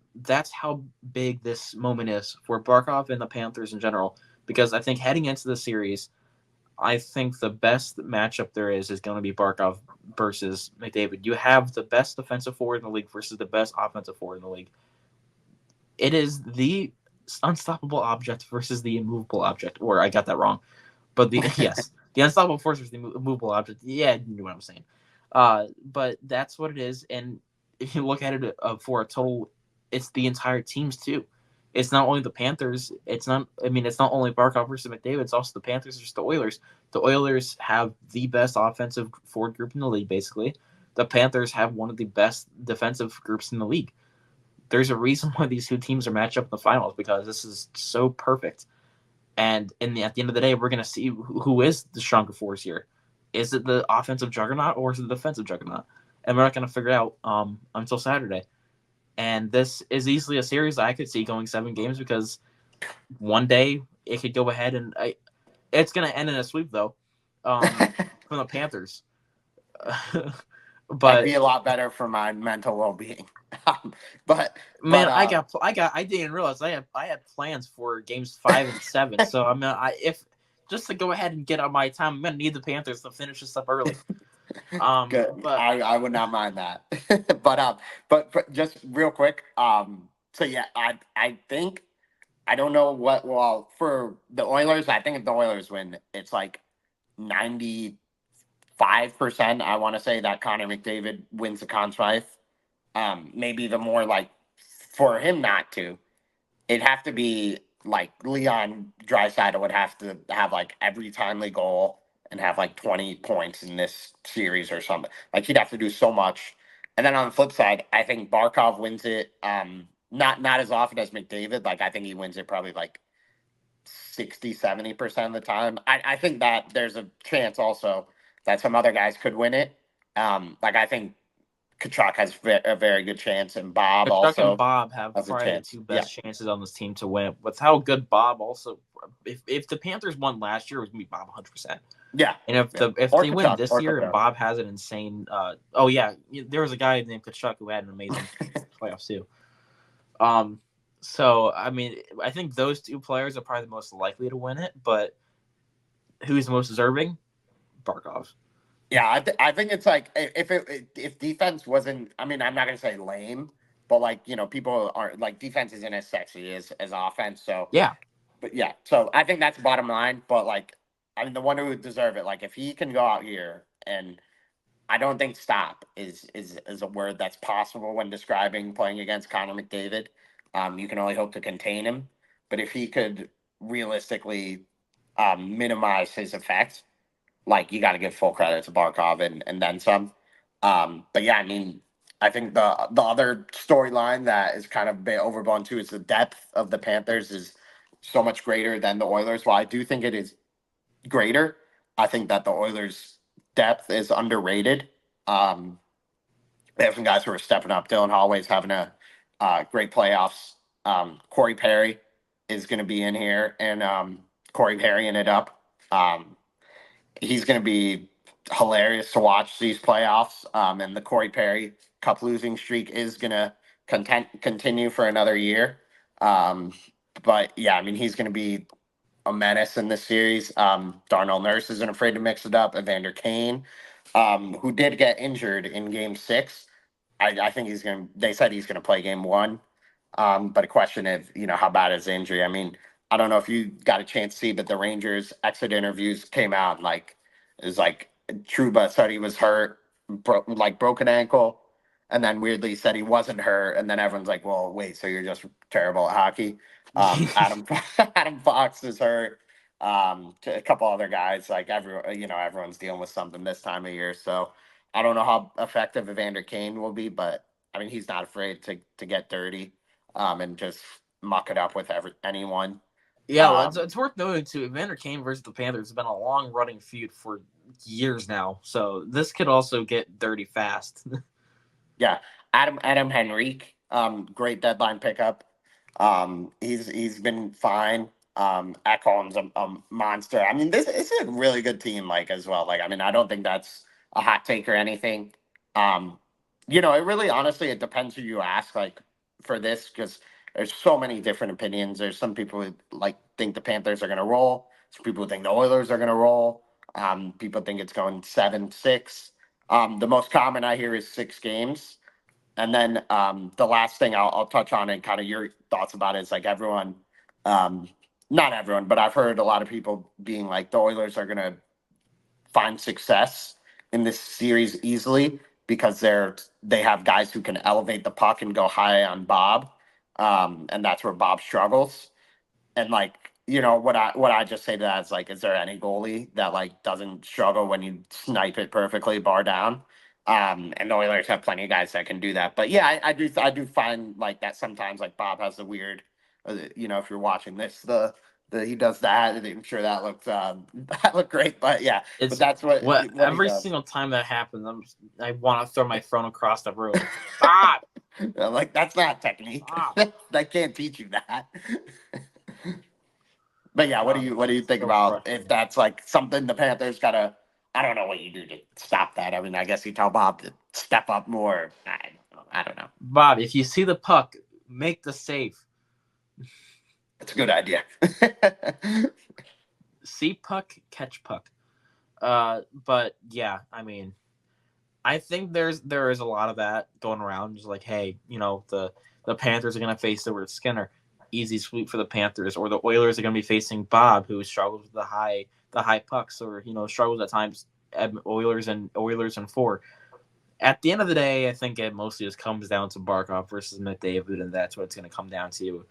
how big this moment is for Barkov and the Panthers in general. Because I think heading into the series, I think the best matchup there is going to be Barkov versus McDavid. You have the best defensive forward in the league versus the best offensive forward in the league. It is the unstoppable object versus the immovable object. Or I got that wrong, but the unstoppable force versus the immovable object. Yeah, you know what I'm saying. But that's what it is, and if you look at it for a total, it's the entire teams too. It's not only the Panthers. It's not. I mean, it's not only Barkov versus McDavid. It's also the Panthers versus the Oilers. The Oilers have the best offensive forward group in the league. Basically, the Panthers have one of the best defensive groups in the league. There's a reason why these two teams are matched up in the finals because this is so perfect. And at the end of the day, we're going to see who is the stronger force here. Is it the offensive juggernaut or is it the defensive juggernaut? And we're not going to figure it out until Saturday. And this is easily a series I could see going 7 games because one day it could go ahead and it's going to end in a sweep though from the Panthers. That'd But be a lot better for my mental well-being. but man, but I didn't realize I had plans for games 5 and 7. So I mean, if just to go ahead and get on my time, I'm gonna need the Panthers to finish this up early. good. But I would not mind that. but just real quick. So yeah, I think I don't know what. Well, for the Oilers, I think if the Oilers win, it's like 95%. I want to say that Connor McDavid wins the Conn Smythe. Maybe the more like for him not to, it'd have to be like Leon Draisaitl would have to have like every timely goal and have like 20 points in this series or something. Like he'd have to do so much. And then on the flip side, I think Barkov wins it. Not as often as McDavid. Like I think he wins it probably like 60-70% of the time. I think that there's a chance also that some other guys could win it. Like I think Kachuk has a very good chance, and Bob Chuck and also Bob have has a probably the chance. two Yeah, best chances on this team to win. With how good Bob also, if the Panthers won last year, it was gonna be Bob 100%. yeah, And yeah. if Or they win Kachuk, this or year and Kachuk. Bob has an insane, oh yeah, there was a guy named Kachuk who had an amazing playoffs too. Um, so I mean, I think those two players are probably the most likely to win it. But who's most deserving? Barkov. Yeah, I think it's like if defense wasn't. I mean, I'm not gonna say lame, but like people are like defense isn't as sexy as offense. So, Yeah, but yeah, so I think that's the bottom line. But like, I mean, the one who would deserve it, like if he can go out here and I don't think stop is a word that's possible when describing playing against Connor McDavid. You can only hope to contain him, but if he could realistically minimize his effects, like you got to give full credit to Barkov and then some. But yeah, I mean, I think the other storyline that is kind of a bit overblown too is the depth of the Panthers is so much greater than the Oilers. While I do think it is greater, I think that the Oilers' depth is underrated. Um, they have some guys who are stepping up. Dylan Holloway's having a great playoffs. Corey Perry is going to be in here, and Corey Perrying it up. He's going to be hilarious to watch these playoffs. And the Corey Perry Cup losing streak is going to continue for another year. Um, but yeah, I mean, he's going to be a menace in this series. Darnell Nurse isn't afraid to mix it up. Evander Kane, who did get injured in Game 6. I think he's going to. They said he's going to play Game 1. But a question of how bad is the injury? I mean, I don't know if you got a chance to see, but the Rangers exit interviews came out like it was like Truba said he was hurt, like broken ankle, and then weirdly said he wasn't hurt, and then everyone's like, "Well, wait, so you're just terrible at hockey?" Adam Adam Fox is hurt. A couple other guys, like everyone's dealing with something this time of year. So I don't know how effective Evander Kane will be, but I mean he's not afraid to get dirty, and just muck it up with anyone. yeah. Well, Um, it's worth noting too. Evander Kane versus the Panthers has been a long running feud for years now, so this could also get dirty fast. yeah, Adam Henrique, great deadline pickup. He's been fine. Ekholm's a monster. I mean, this is a really good team, like as well. Like, I mean, I don't think that's a hot take or anything. Um, it really, honestly, it depends who you ask. Like for this, because there's so many different opinions. There's some people who like think the Panthers are going to roll. Some people think the Oilers are going to roll. People think it's going 7-6. The most common I hear is 6 games. And then the last thing I'll touch on and kind of your thoughts about it is like everyone, um, not everyone, but I've heard a lot of people being like the Oilers are going to find success in this series easily because they have guys who can elevate the puck and go high on Bob, and that's where Bob struggles. And like, what I just say to that is like, is there any goalie that like doesn't struggle when you snipe it perfectly, bar down? And the Oilers have plenty of guys that can do that. But yeah, I do find like that sometimes like Bob has the weird, if you're watching this, the he does that, and I'm sure that looks that looked great. But yeah, but It's that's what he every does. single time that happens, I want to throw my phone across the room. Stop! Like that's not technique. Stop! I can't teach you that. But yeah, what do you think So about if frustrating. that's like something the Panthers gotta? I don't know what you do to stop that. I mean, I guess you tell Bob to step up more. I don't know. Bob, if you see the puck, make the save. It's a good idea. See puck, catch puck. But yeah, I mean, I think there is a lot of that going around. Just like, hey, the Panthers are gonna face Stuart Skinner, easy sweep for the Panthers, or the Oilers are gonna be facing Bob, who struggles with the high pucks, or struggles at times. Oilers and four. At the end of the day, I think it mostly just comes down to Barkov versus McDavid, and that's what it's going to come down to.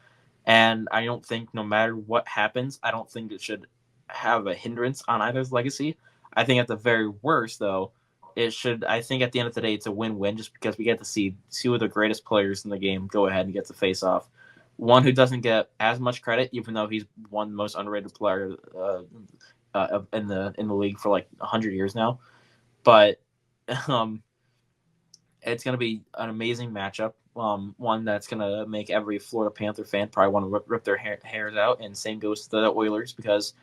And I don't think, no matter what happens, I don't think it should have a hindrance on either's legacy. I think at the very worst, though, it should. I think at the end of the day, it's a win-win, just because we get to see two of the greatest players in the game go ahead and get to face off. One who doesn't get as much credit, even though he's one of the most underrated player in the league for like 100 years now. But um, it's going to be an amazing matchup. One that's going to make every Florida Panther fan probably want to rip their hairs out. And same goes to the Oilers, because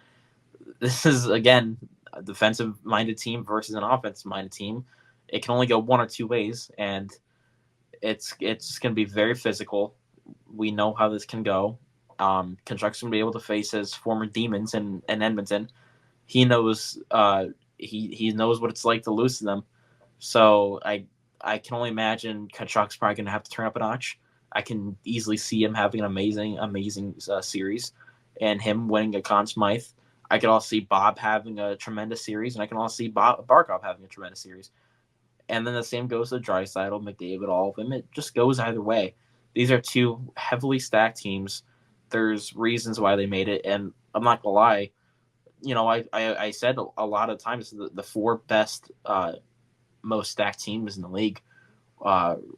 this is, again, a defensive-minded team versus an offensive-minded team. It can only go one or two ways, and it's going to be very physical. We know how this can go. Kachuk's going to be able to face his former demons in Edmonton. He knows he knows what it's like to lose to them. So I can only imagine Kachuk's probably going to have to turn up a notch. I can easily see him having an amazing series, and him winning a Conn Smythe. I could also see Bob having a tremendous series, and I can also see Barkov having a tremendous series. And then the same goes to Draisaitl, McDavid, all of them. It just goes either way. These are two heavily stacked teams. There's reasons why they made it, and I'm not gonna lie. I said a lot of times the four best most stacked teams in the league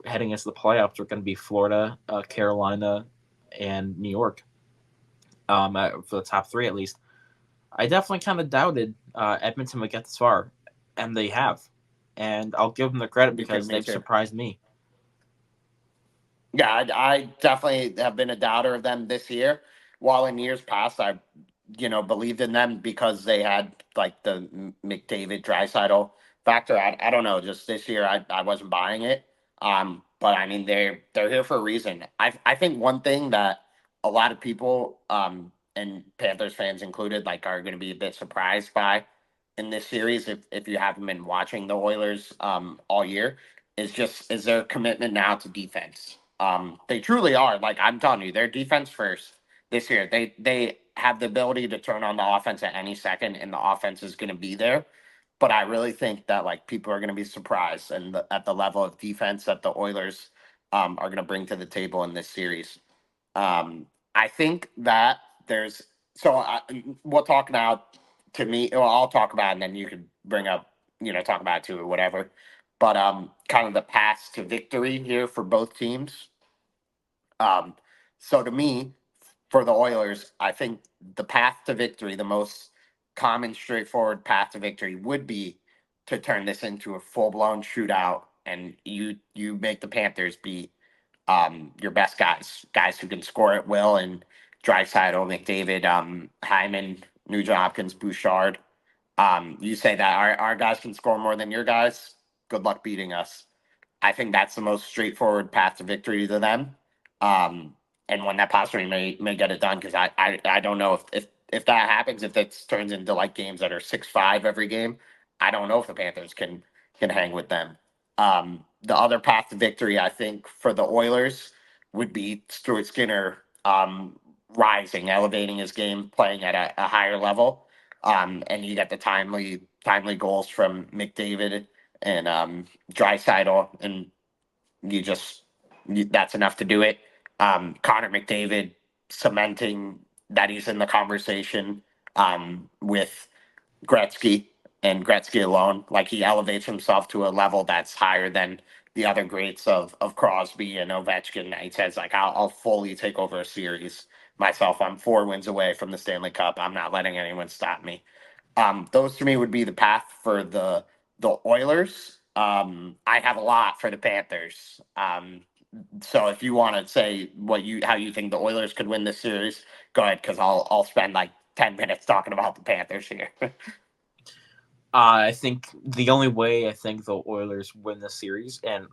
heading into the playoffs are going to be Florida, Carolina, and New York, for the top three at least. I definitely kind of doubted Edmonton would get this far, and they have. And I'll give them the credit Because because me they've too. surprised me. Yeah, I definitely have been a doubter of them this year. While in years past, I, believed in them because they had like the McDavid Draisaitl factor. I don't know. Just this year, I wasn't buying it. But I mean, they're here for a reason. I think one thing that a lot of people, and Panthers fans included, like are going to be a bit surprised by in this series, if you haven't been watching the Oilers all year, is their commitment now to defense. They truly are. Like I'm telling you, they're defense first this year. They have the ability to turn on the offense at any second, and the offense is going to be there. But I really think that like people are going to be surprised and at the level of defense that the Oilers are going to bring to the table in this series. I think that there's so we'll talk now. To me, well, I'll talk about it and then you could bring up, talk about it too or whatever. But kind of the path to victory here for both teams. Um, so to me, for the Oilers, I think the path to victory, the most common, straightforward path to victory, would be to turn this into a full blown shootout, and you make the Panthers be your best guys who can score at will, and Draisaitl, McDavid, Hyman, Nugent Hopkins, Bouchard. You say that our guys can score more than your guys. Good luck beating us. I think that's the most straightforward path to victory to them. Um, and when that possibly may get it done, because I don't know if that happens, if it turns into like games that are 6-5 every game, I don't know if the Panthers can hang with them. The other path to victory, I think, for the Oilers would be Stuart Skinner rising, elevating his game, playing at a higher level. And you get the timely goals from McDavid and Draisaitl, and that's enough to do it. Connor McDavid cementing that he's in the conversation with Gretzky and Gretzky alone. Like he elevates himself to a level that's higher than the other greats of Crosby and Ovechkin. He says like I'll fully take over a series myself. I'm 4 wins away from the Stanley Cup. I'm not letting anyone stop me. Those to me would be the path for the Oilers. I have a lot for the Panthers. So if you want to say how you think the Oilers could win this series, go ahead because I'll spend like 10 minutes talking about the Panthers here. I think the only way I think the Oilers win the series, and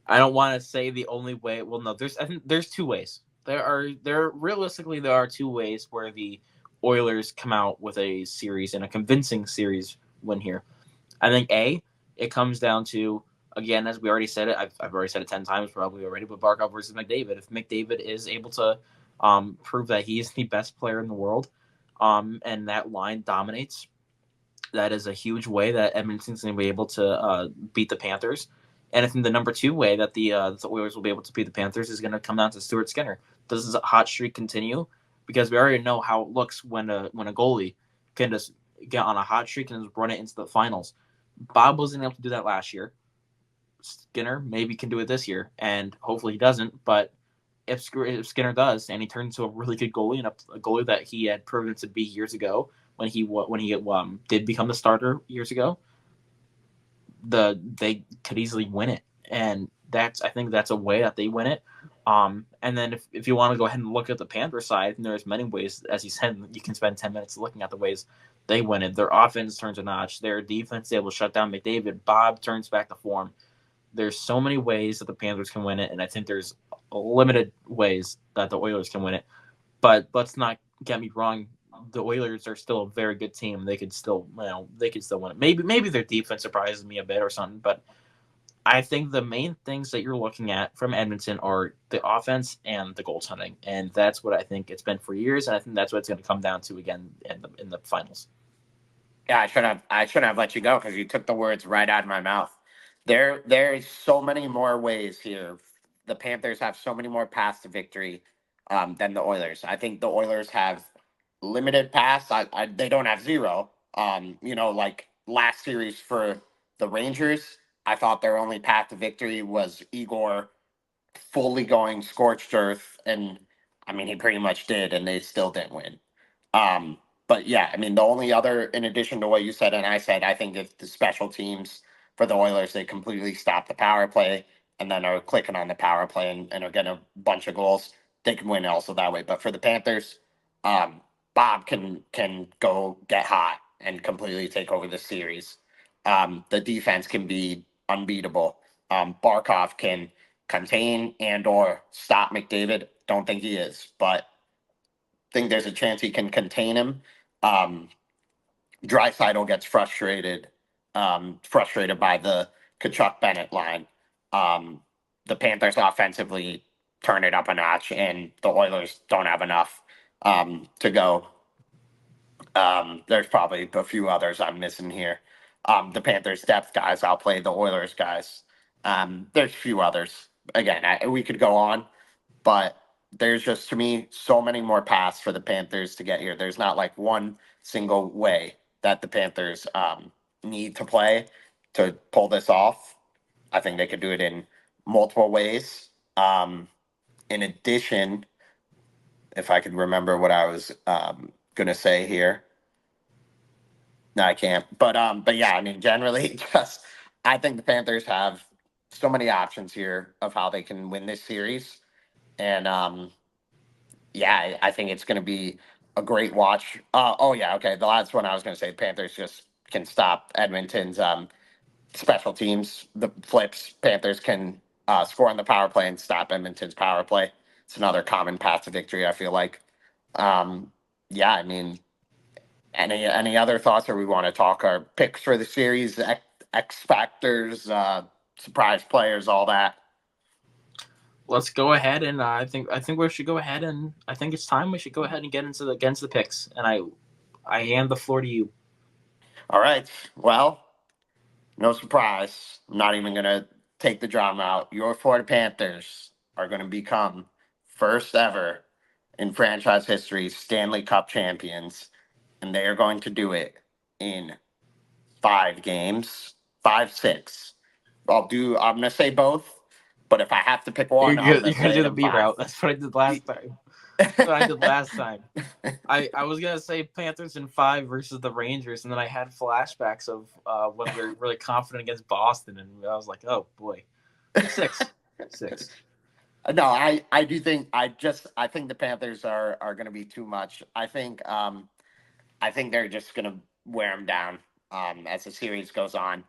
I don't want to say the only way. Well, no, I think there's two ways. Realistically there are two ways where the Oilers come out with a series and a convincing series win here. I think it comes down to, again, as we already said it. I've already said it 10 times probably already. But Barkov versus McDavid. If McDavid is able to prove that he is the best player in the world, and that line dominates, that is a huge way that Edmonton's going to be able to beat the Panthers. And I think the number two way that the Oilers will be able to beat the Panthers is going to come down to Stuart Skinner. Does this hot streak continue? Because we already know how it looks when a goalie can just get on a hot streak and just run it into the finals. Bob wasn't able to do that last year. Skinner maybe can do it this year, and hopefully he doesn't. But if Skinner does, and he turns into a really good goalie and a goalie that he had proven to be years ago when he did become the starter years ago, they could easily win it, and I think that's a way that they win it. And then if you want to go ahead and look at the Panther side, there's many ways, as you said, you can spend 10 minutes looking at the ways they win it. Their offense turns a notch. Their defense is able to shut down McDavid. Bob turns back to form. There's so many ways that the Panthers can win it, and I think there's limited ways that the Oilers can win it. But let's not get me wrong. The Oilers are still a very good team. They could still, they could still win it. Maybe their defense surprises me a bit or something, but I think the main things that you're looking at from Edmonton are the offense and the goaltending, and that's what I think it's been for years, and I think that's what it's going to come down to again in the finals. Yeah, I shouldn't have let you go because you took the words right out of my mouth. There's so many more ways here. The Panthers have so many more paths to victory than the Oilers. I think the Oilers have limited paths. They don't have zero. Like last series for the Rangers, I thought their only path to victory was Igor fully going scorched earth, and I mean he pretty much did, and they still didn't win. Um, but yeah, I mean, the only other, in addition to what you said and I said, I think if the special teams for the Oilers, they completely stop the power play and then are clicking on the power play and are getting a bunch of goals, they can win also that way. But for the Panthers, Bob can go get hot and completely take over the series. The defense can be unbeatable. Barkov can contain and or stop McDavid. Don't think he is, but think there's a chance he can contain him. Um, Draisaitl gets frustrated by the Kachuk Bennett line. Um, the Panthers offensively turn it up a notch, and the Oilers don't have enough to go. There's probably a few others I'm missing here. The Panthers depth guys outplay the Oilers guys. There's a few others. Again, we could go on, but there's just to me so many more paths for the Panthers to get here. There's not like one single way that the Panthers need to play to pull this off. I think they could do it in multiple ways. In addition, if I could remember what I was gonna say here, no, I can't. But yeah, I mean, generally, just I think the Panthers have so many options here of how they can win this series, and yeah, I think it's going to be a great watch. Oh yeah, okay. The last one I was going to say, Panthers just can stop Edmonton's special teams. The flips, Panthers can score on the power play and stop Edmonton's power play. It's another common path to victory. I feel like. Um, yeah, I mean, any other thoughts, or we want to talk our picks for the series, X factors, surprise players, all that. Let's go ahead and I think we should go ahead and I think it's time we should go ahead and get into the picks, and I hand the floor to you. All right. Well, no surprise. I'm not even gonna take the drama out. Your Florida Panthers are gonna become first ever in franchise history Stanley Cup champions, and they are going to do it in 5 games, 5-6. I'm gonna say both, but if I have to pick one, I'm gonna You're gonna say do it the in B five. route. That's what I did last time. That's what I did last time. I was gonna say Panthers in 5 versus the Rangers, and then I had flashbacks of when we were really confident against Boston, and I was like, oh boy, 6, 6. No, I do think I think the Panthers are going to be too much. I think they're just going to wear them down as the series goes on.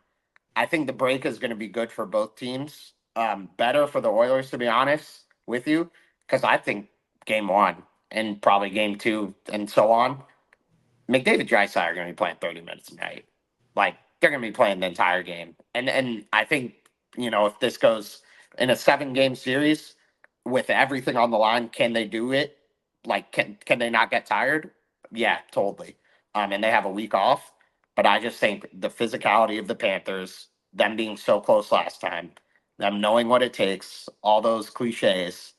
I think the break is going to be good for both teams. Better for the Oilers, to be honest with you, because I think game one and probably game two and so on, McDavid, Drysdale are going to be playing 30 minutes a night. Like they're going to be playing the entire game, and I think if this goes in a 7 game series with everything on the line, can they do it? Like can they not get tired? Yeah, totally. And they have a week off, but I just think the physicality of the Panthers, them being so close last time, them knowing what it takes, all those cliches,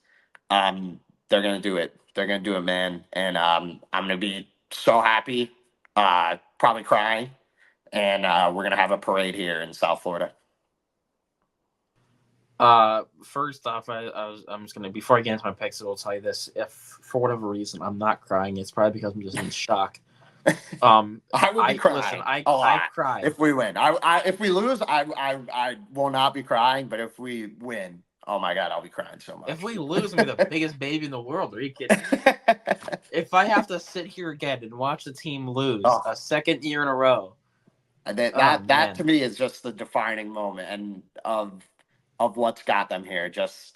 they're gonna do it. They're gonna do it, man. And I'm gonna be so happy, probably crying, and we're gonna have a parade here in South Florida. First off, I'm just gonna before I get into my picks, I will tell you this: if for whatever reason I'm not crying, it's probably because I'm just in shock. I would be I listen. crying a I lot cried. if we win. If we lose, I will not be crying. But if we win, oh my god, I'll be crying so If much. we lose, I'm gonna be the biggest baby in the world. Are you kidding me? If I have to sit here again and watch the team lose Oh, a second year in a row, oh that to man. me is just the defining moment and of what's got them here. Just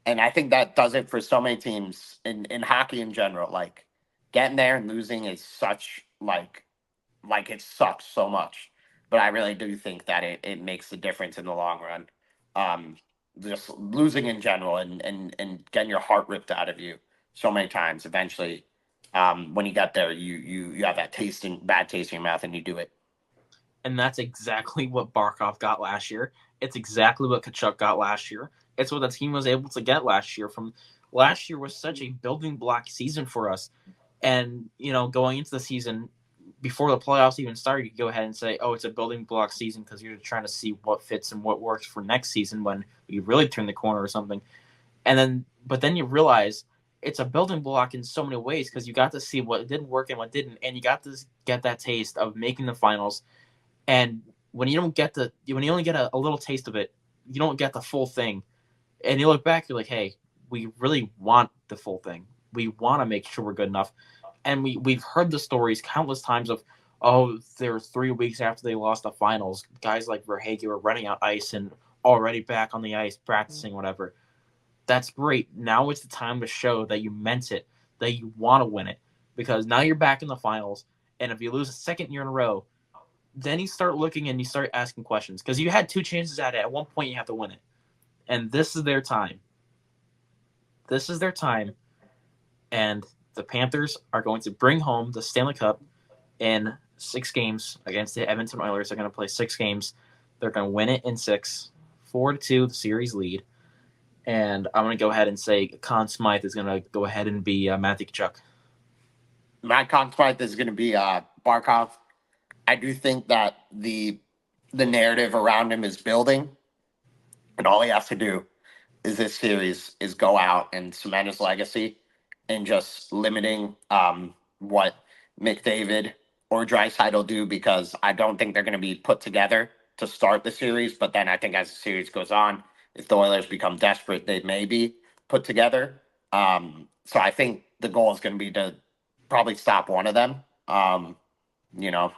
and I think that does it for so many teams in hockey in general. Like getting there and losing is such like it sucks so much. But I really do think that it makes a difference in the long run. Um, just losing in general and getting your heart ripped out of you so many times. Eventually, when you get there, you have that bad taste in your mouth, and you do it. And that's exactly what Barkov got last year. It's exactly what Kachuk got last year. It's what the team was able to get last year. From last year was such a building block season for us. And, going into the season, before the playoffs even started, you go ahead and say, oh, it's a building block season because you're trying to see what fits and what works for next season when you really turn the corner or something. But then you realize it's a building block in so many ways because you got to see what didn't work and what didn't. And you got to get that taste of making the finals. And when you don't get when you only get a little taste of it, you don't get the full thing. And you look back, you're like, hey, we really want the full thing. We want to make sure we're good enough. And we've heard the stories countless times of, oh, there were 3 weeks after they lost the finals, guys like Verhage were running out ice and already back on the ice practicing whatever. That's great. Now it's the time to show that you meant it, that you want to win it, because now you're back in the finals. And if you lose a second year in a row, then you start looking and you start asking questions because you had 2 chances at it. At one point, you have to win it, and this is their time. This is their time, and the Panthers are going to bring home the Stanley Cup in 6 games against the Edmonton Oilers. They're going to play 6 games. They're going to win it in 6, 4-2, the series lead. And I'm going to go ahead and say Conn Smythe is going to go ahead and be Matthew Tkachuk. My conflict is going to be Barkov. I do think that the narrative around him is building, and all he has to do is this series is go out and cement his legacy and just limiting what McDavid or Draisaitl do because I don't think they're going to be put together to start the series. But then I think as the series goes on, if the Oilers become desperate, they may be put together. So I think the goal is going to be to probably stop one of them. You know,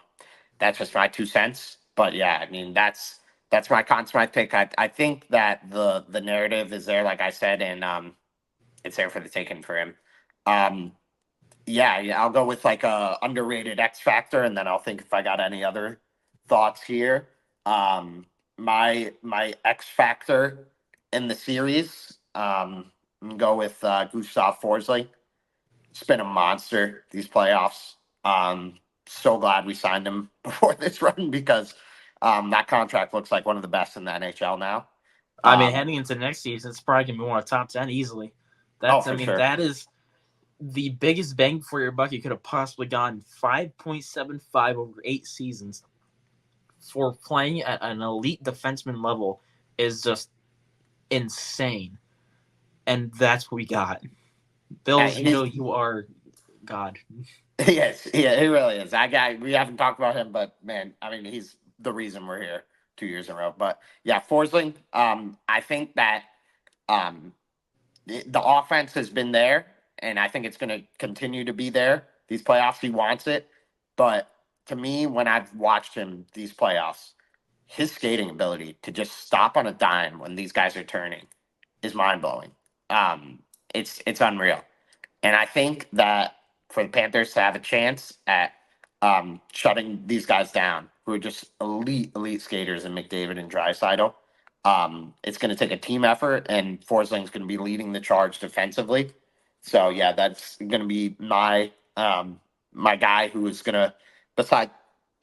that's just my 2 cents. But yeah, I mean that's my consummate pick. I think that the narrative is there, like I said, and it's there for the taking for him. Um, yeah, I'll go with like a underrated X factor, and then I'll think if I got any other thoughts here. My X factor in the series, I'm gonna go with Gustav Forsling. It's been a monster these playoffs. So glad we signed him before this run because That contract looks like one of the best in the NHL now. I mean, Um, heading into next season, it's probably gonna be one of the top 10 easily. oh, I for mean, sure. that is the biggest bang for your buck you could have possibly gotten. 5.75 over 8 seasons for playing at an elite defenseman level is just insane, and that's what we got. Bill He, Zito, you are God. yes, yeah, he really is. That guy, we haven't talked about him, but man, I mean, he's the reason we're here 2 years in a row. But yeah, Forsling, I think that um, the offense has been there, and I think it's going to continue to be there. These playoffs, he wants it. But to me, when I've watched him these playoffs, his skating ability to just stop on a dime when these guys are turning is mind blowing. Um, it's unreal. And I think that for the Panthers to have a chance at shutting these guys down, who are just elite skaters in McDavid and Draisaitl, it's going to take a team effort, and Forsling's going to be leading the charge defensively. So yeah, that's going to be my guy who is going to. Besides,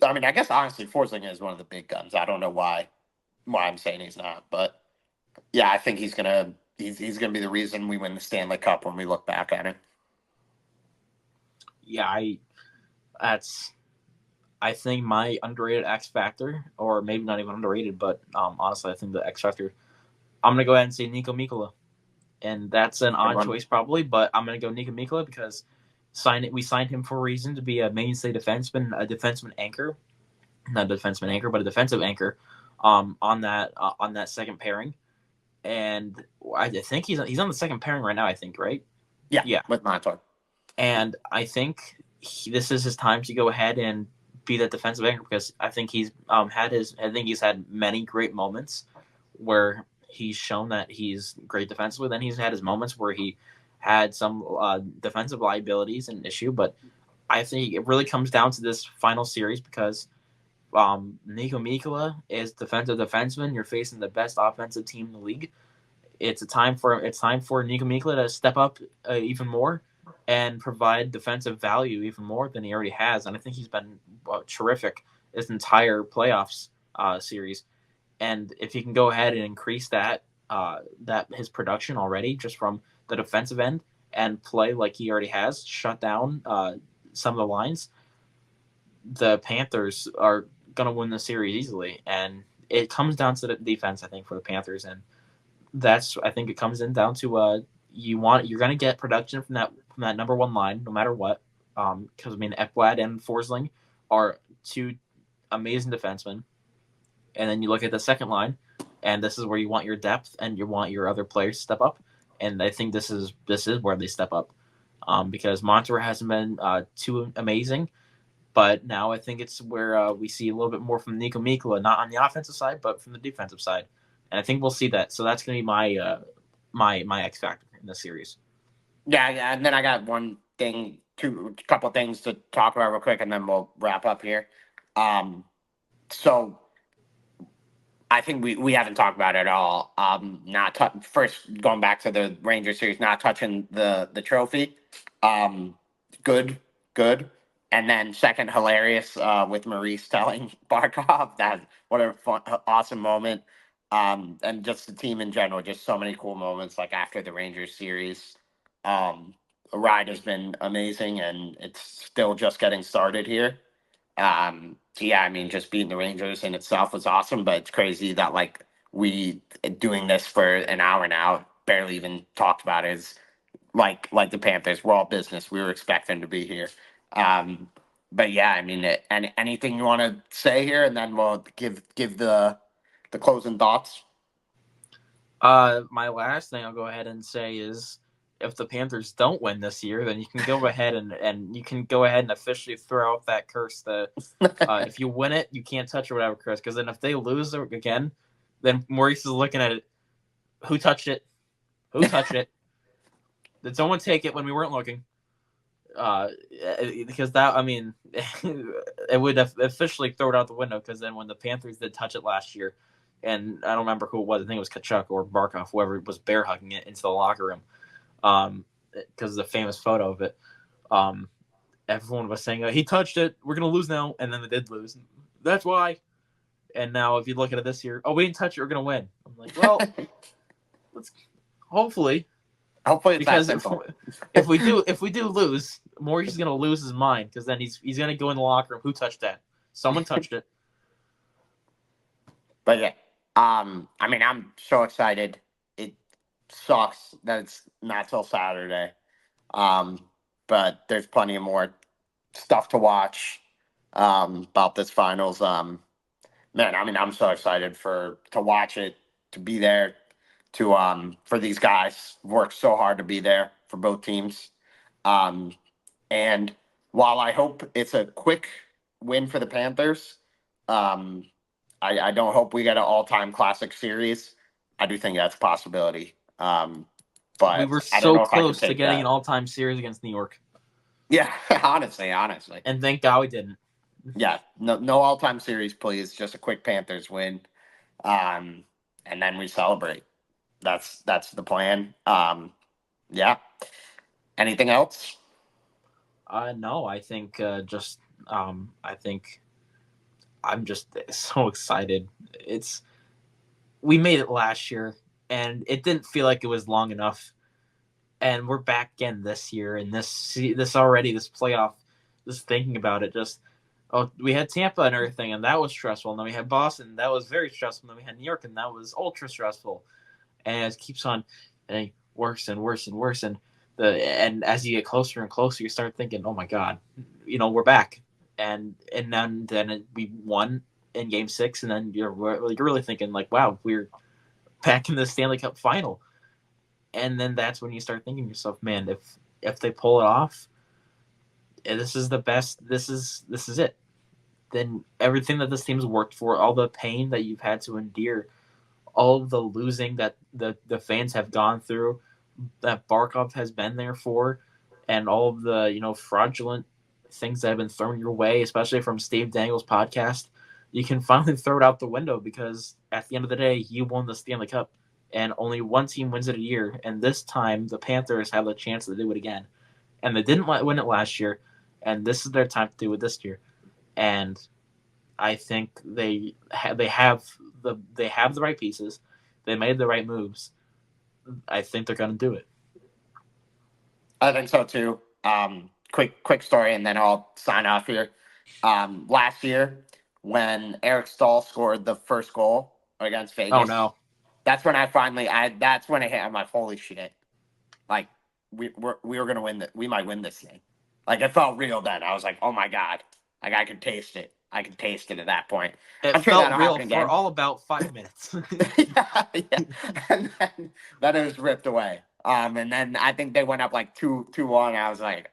I mean, I guess honestly, Forsling is one of the big guns. I don't know why I'm saying he's not, but yeah, I think he's gonna be the reason we win the Stanley Cup when we look back at it. Yeah, that's I think my underrated X factor, or maybe not even underrated, but honestly, I think the X factor. I'm gonna go ahead and say Nico Mikkola, and that's an odd Everyone, choice probably, but I'm gonna go Nico Mikkola because we signed him for a reason to be a mainstay defenseman, a defenseman anchor, not a defenseman anchor, but a defensive anchor, on that second pairing, and I think he's on the second pairing right now. I think right, yeah, yeah, with Montour. and I think this is his time to go ahead and be that defensive anchor because I think he's had many great moments where he's shown that he's great defensively. Then he's had his moments where he had some defensive liabilities and issue, but I think it really comes down to this final series because Nico Mikkola is defensive defenseman. You're facing the best offensive team in the league. It's time for Nico Mikkola to step up even more and provide defensive value even more than he already has. And I think he's been terrific this entire playoffs series. And if he can go ahead and increase that his production already just from the defensive end and play like he already has, shut down some of the lines, the Panthers are gonna win the series easily. And it comes down to the defense, I think, for the Panthers, and that's I think it comes in down to you're gonna get production from that number one line no matter what. Because I mean Ekblad and Forsling are two amazing defensemen, and then you look at the second line, and this is where you want your depth and you want your other players to step up, and I think this is where they step up, because Montour hasn't been too amazing, but now I think it's where we see a little bit more from Nico Mikkola, not on the offensive side, but from the defensive side, and I think we'll see that. So that's going to be my X factor in this series. Yeah, and then I got couple things to talk about real quick, and then we'll wrap up here. So I think we haven't talked about it at all. First going back to the Rangers series, not touching the trophy. Um, good, good. And then second, hilarious with Maurice telling Barkov that what a fun, awesome moment. And just the team in general, just so many cool moments. Like after the Rangers series, the ride has been amazing, and it's still just getting started here. So yeah, I mean, just beating the Rangers in itself was awesome, but it's crazy that like we doing this for an hour now, barely even talked about it. Is like the Panthers, we're all business. We were expecting to be here. Um, but yeah, I mean, and anything you want to say here, and then we'll give the closing thoughts. My last thing I'll go ahead and say is if the Panthers don't win this year, then you can go ahead and you can go ahead and officially throw out that curse. If you win it, you can't touch or whatever curse. Because then if they lose again, then Maurice is looking at it. Who touched it? Who touched it? Did someone take it when we weren't looking? Because that I mean, it would officially throw it out the window. Because then when the Panthers did touch it last year, and I don't remember who it was. I think it was Kachuk or Barkov, whoever was bear hugging it into the locker room, because the famous photo of it. Everyone was saying he touched it. We're gonna lose now, and then they did lose. That's why. And now, if you look at it this year, oh, we didn't touch it, we're gonna win. I'm like, well, let's hopefully, Hopefully it's that because simple. if we do lose, Maurice is gonna lose his mind because then he's gonna go in the locker room. Who touched that? Someone touched it. But yeah, I mean, I'm so excited. It sucks that it's not till Saturday. Um, but there's plenty of more stuff to watch about this finals. Man, I mean, I'm so excited to watch it, to be there, to for these guys worked so hard to be there for both teams. Um, and while I hope it's a quick win for the Panthers, um, I don't hope we get an all-time classic series. I do think that's a possibility. We But were I don't so know if I can close to take getting an that. all-time series against New York, Yeah, honestly. and thank God we didn't. Yeah, no all-time series, please. Just a quick Panthers win, um, and then we celebrate. That's the plan. Yeah. Anything else? No, I think just I think I'm just so excited. It's We made it last year, and it didn't feel like it was long enough. And we're back again this year, and this already this playoff. Just thinking about it, just we had Tampa and everything, and that was stressful. And then we had Boston, that was very stressful. And then we had New York, and that was ultra stressful. And it keeps on getting worse and worse and worse. And as you get closer and closer, you start thinking, oh my god, we're back. And then we won in Game 6, and then you're really thinking like, wow, we're back in the Stanley Cup Final. And then that's when you start thinking to yourself, man, if they pull it off, this is the best. This is it. Then everything that this team's worked for, all the pain that you've had to endure, all of the losing that the fans have gone through, that Barkov has been there for, and all of the fraudulent things that have been thrown your way, especially from Steve Dangle's podcast, you can finally throw it out the window because at the end of the day, you won the Stanley Cup, and only one team wins it a year, and this time the Panthers have the chance to do it again, and they didn't win it last year, and this is their time to do it this year, and I think they have the right pieces, they made the right moves. I think they're going to do it. I think so too. Quick story, and then I'll sign off here. Last year, when Eric Stahl scored the first goal against Oh Vegas, no, that's when that's when I hit. I'm like, holy shit! Like we were gonna win that. We might win this thing. Like it felt real then. I was like, oh my god! Like I could taste it. I could taste it at that point. it I'm sure felt that'll real happen for again. all about 5 minutes. Yeah. And then it was ripped away. And then I think they went up like 2-1. I was like,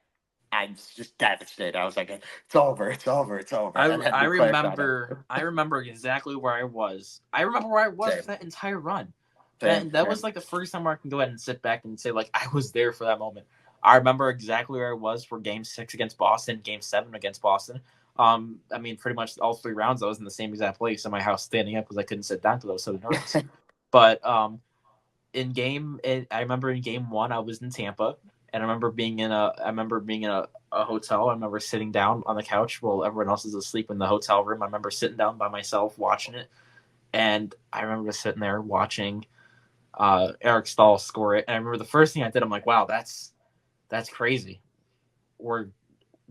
I was just devastated. I was like, it's over. I And then I Duclair got it. remember I remember exactly where I was. I remember where I was for Same, that entire run. same, That was same. like the first time where I can go ahead and sit back and say like I was there for that moment. I remember exactly where I was for Game 6 against Boston, Game 7 against Boston. I mean, pretty much all 3 rounds I was in the same exact place in my house, standing up because I couldn't sit down because I was so nervous. But I remember in Game 1 I was in Tampa, and I remember being in a hotel. I remember sitting down on the couch while everyone else is asleep in the hotel room. I remember sitting down by myself watching it, and I remember sitting there watching Eric Stahl score it. And I remember the first thing I did, I'm like, wow, that's crazy. We're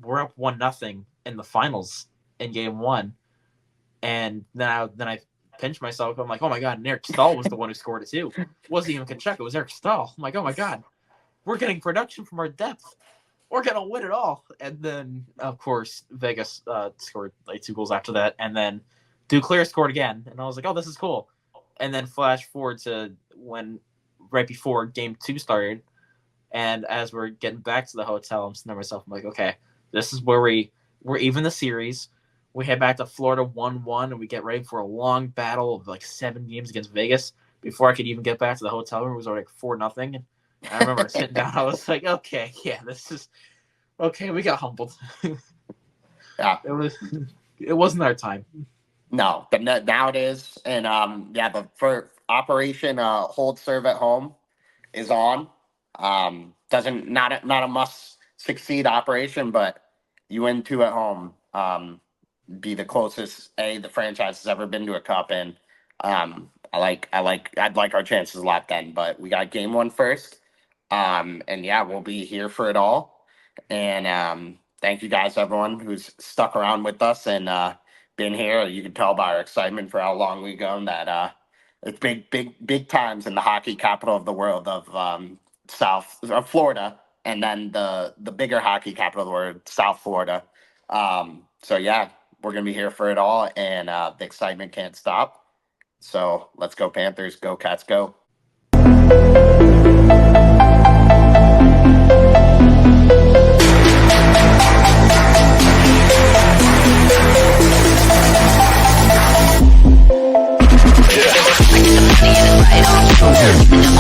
we're up 1-0 in the finals in Game 1, and then I pinched myself. I'm like, oh my god, and Eric Stahl was the one who scored it too. It wasn't even Kachuk, it was Eric Stahl. I'm like, oh my god, we're getting production from our depth. We're gonna win it all. And then of course Vegas scored like 2 goals after that, and then Duclair scored again, and I was like, oh, this is cool. And then flash forward to when right before Game 2 started, and as we're getting back to the hotel, I'm saying to myself, I'm like, okay, this is where we're even the series. We head back to Florida 1-1, and we get ready for a long battle of like 7 games against Vegas. Before I could even get back to the hotel room, it was already like 4-0. And I remember sitting down, I was like, okay, yeah, this is okay. We got humbled. Yeah. It wasn't our time. No, but now it is. And yeah, the for Operation Hold Serve at Home is on. Doesn't not a must succeed operation, but you win two at home. be the closest the franchise has ever been to a cup, and I'd like our chances a lot then. But we got game one first, and yeah, we'll be here for it all. And thank you guys, everyone who's stuck around with us and been here. You can tell by our excitement for how long we've gone that it's big times in the hockey capital of the world of South of Florida, and then the bigger hockey capital of the world, South Florida. So yeah, we're gonna be here for it all, and the excitement can't stop. So let's go Panthers, go Cats, go. Yeah.